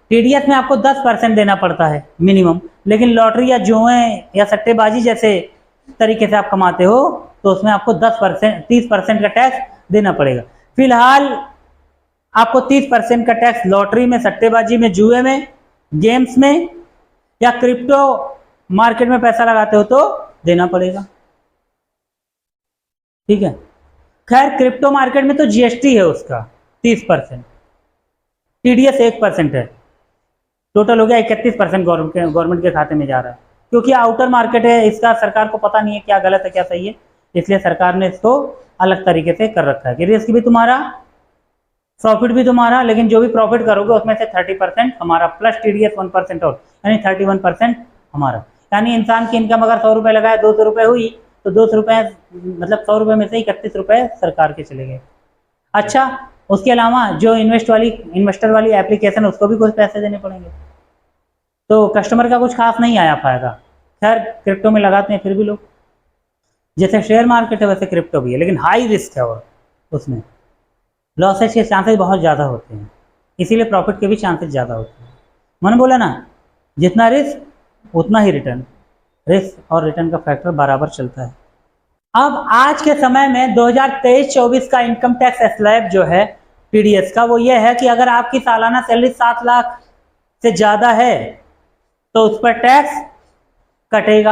टीडीएस में आपको 10% देना पड़ता है मिनिमम, लेकिन लॉटरी या जुए या सट्टेबाजी जैसे तरीके से आप कमाते हो तो उसमें आपको 30% का टैक्स देना पड़ेगा। फिलहाल आपको 30% का टैक्स लॉटरी में, सट्टेबाजी में, जुए में, गेम्स में या क्रिप्टो मार्केट में पैसा लगाते हो तो देना पड़ेगा, ठीक है। खैर क्रिप्टो मार्केट में तो जीएसटी है उसका 30%, टीडीएस 1% है, टोटल हो गया 31% गवर्नमेंट के खाते में जा रहा है। क्योंकि आउटर मार्केट है, इसका सरकार को पता नहीं है क्या गलत है क्या सही है, इसलिए सरकार ने इसको अलग तरीके से कर रखा है कि रिस्क भी तुम्हारा, प्रॉफिट भी तुम्हारा, लेकिन जो भी प्रॉफिट करोगे उसमें से 30% हमारा प्लस टीडीएस 1% और, यानी 31% हमारा। यानी इंसान की इनकम अगर 100 रुपये लगाए, 200 रुपये हुई, तो 200 रुपये मतलब 100 रुपये में से 31 रुपये सरकार के चले गए। अच्छा, उसके अलावा जो इन्वेस्टर वाली एप्लीकेशन, उसको भी कुछ पैसे देने पड़ेंगे, तो कस्टमर का कुछ खास नहीं आया फायदा। खैर क्रिप्टो में लगाते हैं फिर भी लोग, जैसे शेयर मार्केट है वैसे क्रिप्टो भी है, लेकिन हाई रिस्क है और उसमें लॉसेज के चांसेस बहुत ज़्यादा होते हैं, इसीलिए प्रॉफिट के भी चांसेस ज़्यादा होते हैं। मैंने बोला ना, जितना रिस्क उतना ही रिटर्न, रिस्क और रिटर्न का फैक्टर बराबर चलता है। अब आज के समय में 2023-24 का इनकम टैक्स स्लैब जो है टीडीएस का, वो ये है कि अगर आपकी सालाना सैलरी 7 लाख से ज़्यादा है तो उस पर टैक्स कटेगा।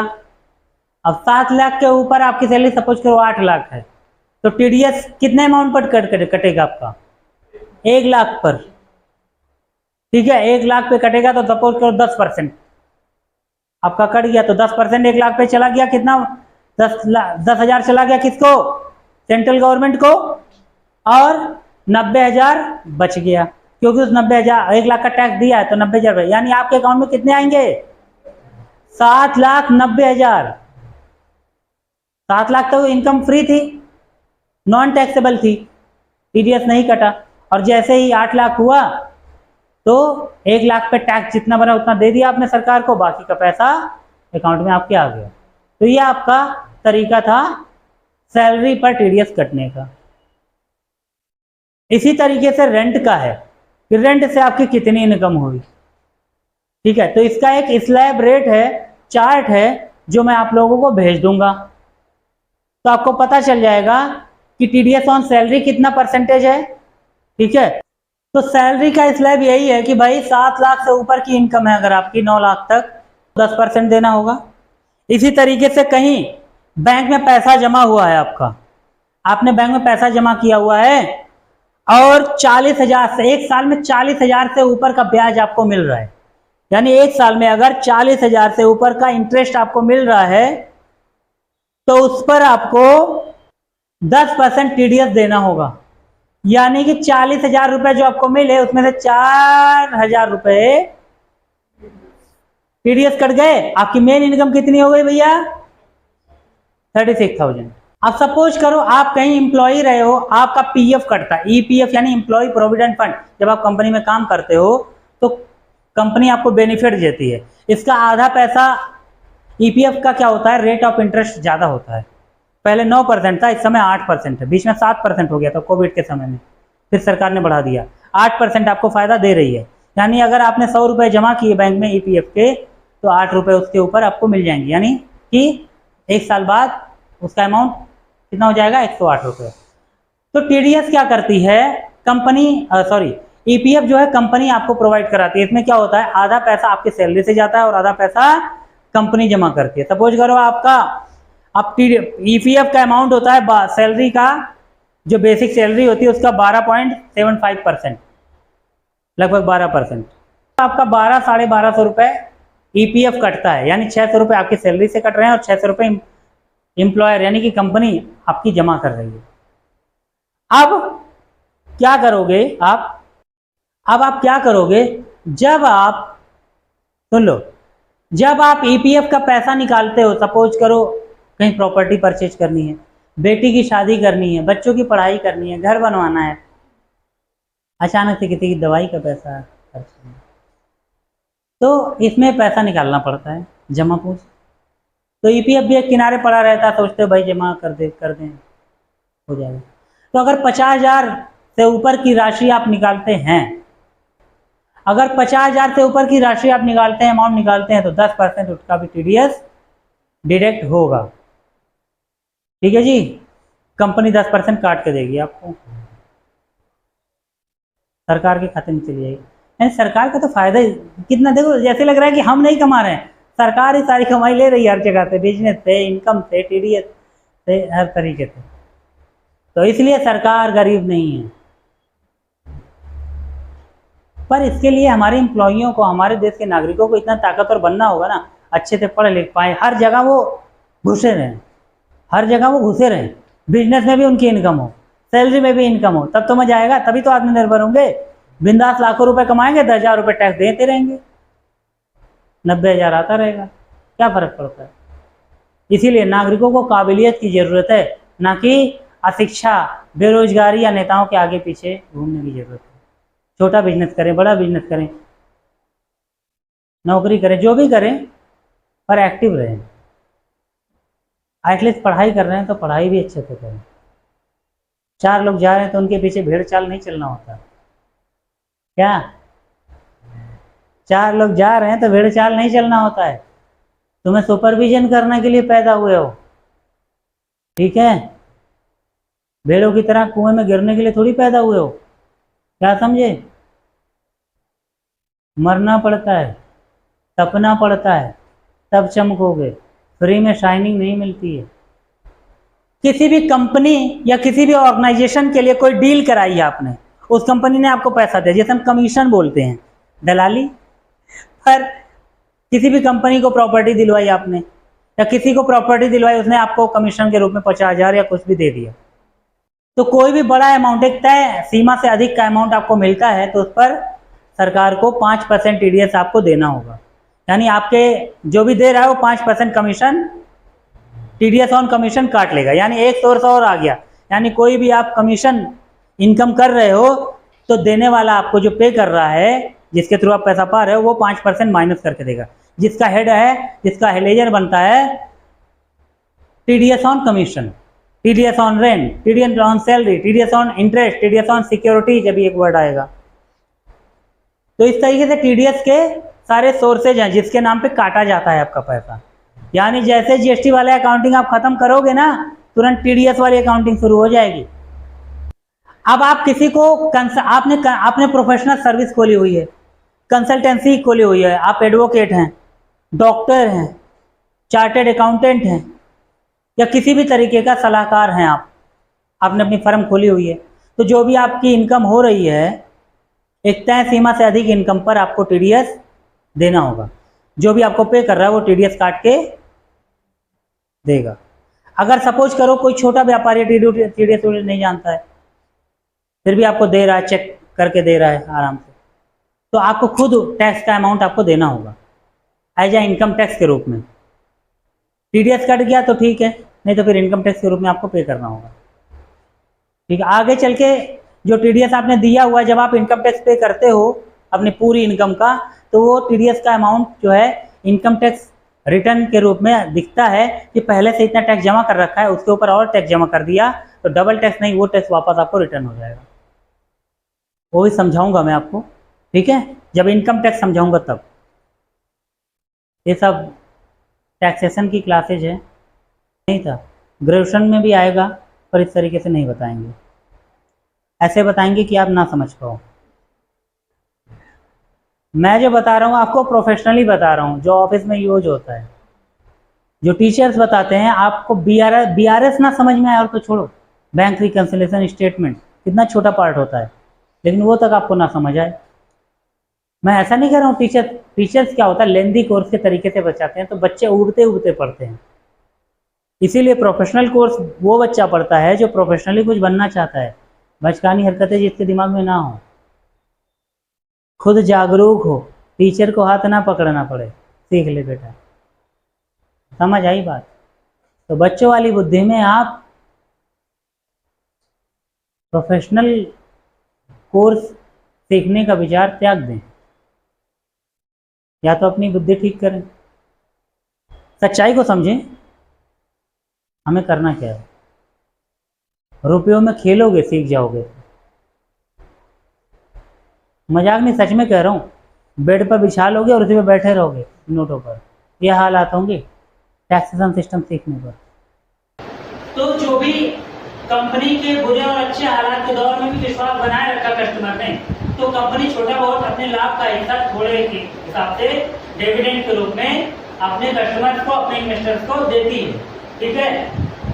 अब 7 लाख के ऊपर आपकी सैलरी सपोज करो 8 लाख है, तो टीडीएस कितने अमाउंट पर कटेगा आपका? 1 लाख पर, ठीक है। 1 लाख पे कटेगा तो सपोज करो 10% आपका कट गया, तो 10% 1 लाख पे चला गया, कितना? 10,000 चला गया किसको? सेंट्रल गवर्नमेंट को, और 90,000 बच गया, क्योंकि उस 90,000 1 लाख का टैक्स दिया है तो 90,000, यानी आपके अकाउंट में कितने आएंगे? 7,90,000। 7 लाख तो इनकम फ्री थी, नॉन टैक्सेबल थी, टीडीएस नहीं कटा, और जैसे ही 8 लाख हुआ तो 1 लाख पे टैक्स जितना बना उतना दे दिया आपने सरकार को, बाकी का पैसा अकाउंट में आपके आ गया। तो ये आपका तरीका था सैलरी पर टीडीएस कटने का। इसी तरीके से रेंट का है कि रेंट से आपकी कितनी इनकम हुई, ठीक है। तो इसका एक स्लैब रेट है, चार्ट है, जो मैं आप लोगों को भेज दूंगा, तो आपको पता चल जाएगा कि टीडीएस ऑन सैलरी कितना परसेंटेज है, ठीक है। तो सैलरी का स्लैब यही है कि भाई 7 लाख से ऊपर की इनकम है अगर आपकी 9 लाख तक, 10% देना होगा। इसी तरीके से कहीं बैंक में पैसा जमा हुआ है आपका, आपने बैंक में पैसा जमा किया हुआ है और 40,000 से, एक साल में 40,000 से ऊपर का ब्याज आपको मिल रहा है, यानी एक साल में अगर 40,000 से ऊपर का इंटरेस्ट आपको मिल रहा है तो उस पर आपको 10% टीडीएस देना होगा। यानी कि 40,000 रुपए जो आपको मिले उसमें से 4,000 रुपए टीडीएस कट गए। आपकी मेन इनकम कितनी हो गई भैया? 36,000। अब सपोज करो आप कहीं एम्प्लॉय रहे हो, आपका पीएफ कटता है, ईपीएफ यानी एम्प्लॉय प्रोविडेंट फंड। जब आप कंपनी में काम करते हो तो कंपनी आपको बेनिफिट देती है, इसका आधा पैसा ईपीएफ का क्या होता है, रेट ऑफ इंटरेस्ट ज़्यादा होता है। पहले 9% था, इस समय 8% है, बीच में 7% हो गया था कोविड के समय में, फिर सरकार ने बढ़ा दिया। 8% आपको फ़ायदा दे रही है, यानी अगर आपने 100 रुपये जमा किए बैंक में ईपीएफ के, तो 8 रुपये उसके ऊपर आपको मिल जाएंगे, यानी कि 1 साल बाद उसका अमाउंट कितना हो जाएगा, 108 रुपये। तो टीडीएस क्या करती है, कंपनी ईपीएफ जो है कंपनी आपको प्रोवाइड कराती है। इसमें क्या होता है, आधा पैसा आपकी सैलरी से जाता है और आधा पैसा कंपनी जमा करती है। सपोज करो आप ईपीएफ का अमाउंट होता है सैलरी का, जो बेसिक सैलरी होती है उसका 12.75%, लगभग 12%। आपका 1200-1250 रुपये ईपीएफ कटता है, यानी 600 रुपये आपकी सैलरी से कट रहे हैं और 600 रुपये एम्प्लॉयर यानी कि कंपनी आपकी जमा कर रही है। अब क्या करोगे आप क्या करोगे, जब आप सुन लो, जब आप ईपीएफ का पैसा निकालते हो, सपोज करो कहीं प्रॉपर्टी परचेज करनी है, बेटी की शादी करनी है, बच्चों की पढ़ाई करनी है, घर बनवाना है, अचानक से किसी की दवाई का पैसा खर्च करना, तो इसमें पैसा निकालना पड़ता है जमा पूंजी। तो ईपीएफ भी एक किनारे पड़ा रहता है, सोचते हो भाई जमा कर दें हो जाएगा। तो अगर 50,000 से ऊपर की राशि आप निकालते हैं, अगर 50,000 से ऊपर की राशि आप निकालते हैं, अमाउंट निकालते हैं, तो 10% उसका भी टीडीएस डिडक्ट होगा। ठीक है जी, कंपनी 10% काट के देगी आपको, सरकार के खाते में चली जाएगी। यानी सरकार का तो फायदा कितना, देखो जैसे लग रहा है कि हम नहीं कमा रहे हैं, सरकार ही सारी कमाई ले रही है हर जगह से, बिजनेस से, इनकम से, टीडीएस से, हर तरीके से। तो इसलिए सरकार गरीब नहीं है, पर इसके लिए हमारे एम्प्लॉइयों को, हमारे देश के नागरिकों को इतना ताकतवर बनना होगा ना, अच्छे से पढ़ लिख पाए, हर जगह वो घुसे रहें, बिजनेस में भी उनकी इनकम हो, सैलरी में भी इनकम हो, तब तो मजा आएगा, तभी तो आत्मनिर्भर होंगे। बिंदास लाखों रुपए कमाएंगे, 10,000 रुपये टैक्स देते रहेंगे, 90,000 आता रहेगा, क्या फर्क पड़ता है। इसीलिए नागरिकों को काबिलियत की जरूरत है, ना कि अशिक्षा, बेरोजगारी या नेताओं के आगे पीछे घूमने की जरूरत है। छोटा बिजनेस करें, बड़ा बिजनेस करें, नौकरी करें, जो भी करें, पर एक्टिव रहें। एटलीस्ट पढ़ाई कर रहे हैं तो पढ़ाई भी अच्छे से करें। 4 लोग जा रहे हैं तो उनके पीछे भेड़ चाल नहीं चलना होता, क्या 4 लोग जा रहे हैं तो भेड़ चाल नहीं चलना होता है। तुम्हें सुपरविजन करने के लिए पैदा हुए हो, ठीक है, भेड़ों की तरह कुएं में गिरने के लिए थोड़ी पैदा हुए हो, क्या समझे। मरना पड़ता है, तपना पड़ता है, तब चमकोगे, फ्री में शाइनिंग नहीं मिलती है। किसी भी कंपनी या किसी भी ऑर्गेनाइजेशन के लिए कोई डील कराई है आपने, उस कंपनी ने आपको पैसा दिया, जैसे हम कमीशन बोलते हैं, दलाली पर किसी भी कंपनी को प्रॉपर्टी दिलवाई आपने, या किसी को प्रॉपर्टी दिलवाई, उसने आपको कमीशन के रूप में 50,000 या कुछ भी दे दिया, तो कोई भी बड़ा अमाउंट, एक तय सीमा से अधिक का अमाउंट आपको मिलता है, तो उस पर सरकार को 5% टीडीएस आपको देना होगा। यानी आपके जो भी दे रहा है वो 5% कमीशन, टीडीएस ऑन कमीशन काट लेगा, यानी एक सोर्स और आ गया। यानी कोई भी आप कमीशन इनकम कर रहे हो तो देने वाला आपको जो पे कर रहा है, जिसके थ्रू आप पैसा पा रहे हो, वो 5% माइनस करके देगा। जिसका हेड है, जिसका हेलेजर बनता है, TDS on commission, TDS on rent, TDS on salary, TDS on interest, TDS on security, जब एक वर्ड आएगा। तो इस तरीके से टीडीएस के सारे सोर्सेज हैं जिसके नाम पे काटा जाता है आपका पैसा। यानी जैसे जीएसटी वाले अकाउंटिंग आप खत्म करोगे ना, तुरंत टीडीएस वाली अकाउंटिंग शुरू हो जाएगी। अब आप किसी को आपने प्रोफेशनल सर्विस खोली हुई है, कंसल्टेंसी खोली हुई है, आप एडवोकेट हैं, डॉक्टर हैं, चार्टेड अकाउंटेंट हैं, या किसी भी तरीके का सलाहकार हैं, आपने अपनी फर्म खोली हुई है, तो जो भी आपकी इनकम हो रही है, एक तय सीमा से अधिक इनकम पर आपको टीडीएस देना होगा। जो भी आपको पे कर रहा है वो टीडीएस काट के देगा। अगर सपोज करो कोई छोटा व्यापारी टीडीएस नहीं जानता है, फिर भी आपको दे रहा है, चेक करके दे रहा है आराम से, तो आपको खुद टैक्स का अमाउंट आपको देना होगा एज ए इनकम टैक्स के रूप में। टीडीएस कट गया तो ठीक है, नहीं तो फिर इनकम टैक्स के रूप में आपको पे करना होगा। ठीक है, आगे चल के जो टीडीएस आपने दिया हुआ है, जब आप इनकम टैक्स पे करते हो अपनी पूरी इनकम का, तो वो टीडीएस का अमाउंट जो है इनकम टैक्स रिटर्न के रूप में दिखता है कि पहले से इतना टैक्स जमा कर रखा है, उसके ऊपर और टैक्स जमा कर दिया, तो डबल टैक्स नहीं, वो टैक्स वापस आपको रिटर्न हो जाएगा। वो भी समझाऊंगा मैं आपको, ठीक है, जब इनकम टैक्स समझाऊंगा तब। ये सब टैक्सेशन की क्लासेज है, नहीं था, ग्रेजुएशन में भी आएगा, पर इस तरीके से नहीं बताएंगे, ऐसे बताएंगे कि आप ना समझ पाओ। मैं जो बता रहा हूँ आपको प्रोफेशनली बता रहा हूँ, जो ऑफिस में यूज होता है। जो टीचर्स बताते हैं आपको बीआरएस ना समझ में आए और तो छोड़ो, बैंक रिकंसिलिएशन स्टेटमेंट कितना छोटा पार्ट होता है, लेकिन वो तक आपको ना समझ आए। मैं ऐसा नहीं कह रहा हूँ टीचर्स क्या होता है, लेंदी कोर्स के तरीके से बचाते हैं तो बच्चे उड़ते उड़ते पढ़ते हैं। इसीलिए प्रोफेशनल कोर्स वो बच्चा पढ़ता है जो प्रोफेशनली कुछ बनना चाहता है, बचकानी हरकतें जिसके दिमाग में ना हो, खुद जागरूक हो, टीचर को हाथ ना पकड़ना पड़े, सीख ले बेटा। समझ आई बात? तो बच्चों वाली बुद्धि में आप प्रोफेशनल कोर्स सीखने का विचार त्याग दें, या तो अपनी बुद्धि ठीक करें, सच्चाई को समझें। हमें करना क्या है, रुपयों में खेलोगे सीख जाओगे। मजाक नहीं, सच में कह रहा हूँ, बेड पर बिछा लोगे और उसी पे बैठे रहोगे नोटों पर, ये हालात होंगे टैक्सेशन सिस्टम सीखने पर। तो जो भी कंपनी के बुरे और अच्छे हालात के दौर में भी विश्वास बनाए रखा कस्टमर ने, तो कंपनी छोटा बहुत अपने लाभ का हिस्सा थोड़े के हिसाब से डिविडेंड के रूप में अपने कस्टमर्स को, अपने इन्वेस्टर्स को देती है। ठीक है,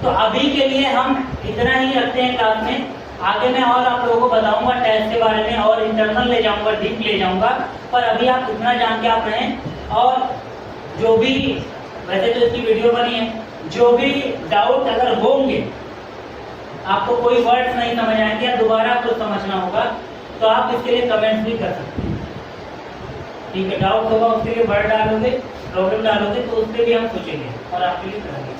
तो अभी के लिए हम इतना ही रखते हैं क्लास में। आगे मैं और आप लोगों को बताऊंगा टैक्स के बारे में, और इंटरनल ले जाऊंगा, डीप ले जाऊंगा, पर अभी आप इतना जान के आप रहें। और जो भी, वैसे तो इसकी वीडियो बनी है, जो भी डाउट अगर होंगे, आपको कोई वर्ड्स नहीं समझ आएंगे या दोबारा कुछ समझना होगा, तो आप इसके लिए कमेंट्स भी कर सकते हैं। ठीक है, डाउट होगा उसके लिए वर्ड डालोगे, प्रॉब्लम डालोगे, तो उस पर भी हम सोचेंगे और आपके लिए करेंगे।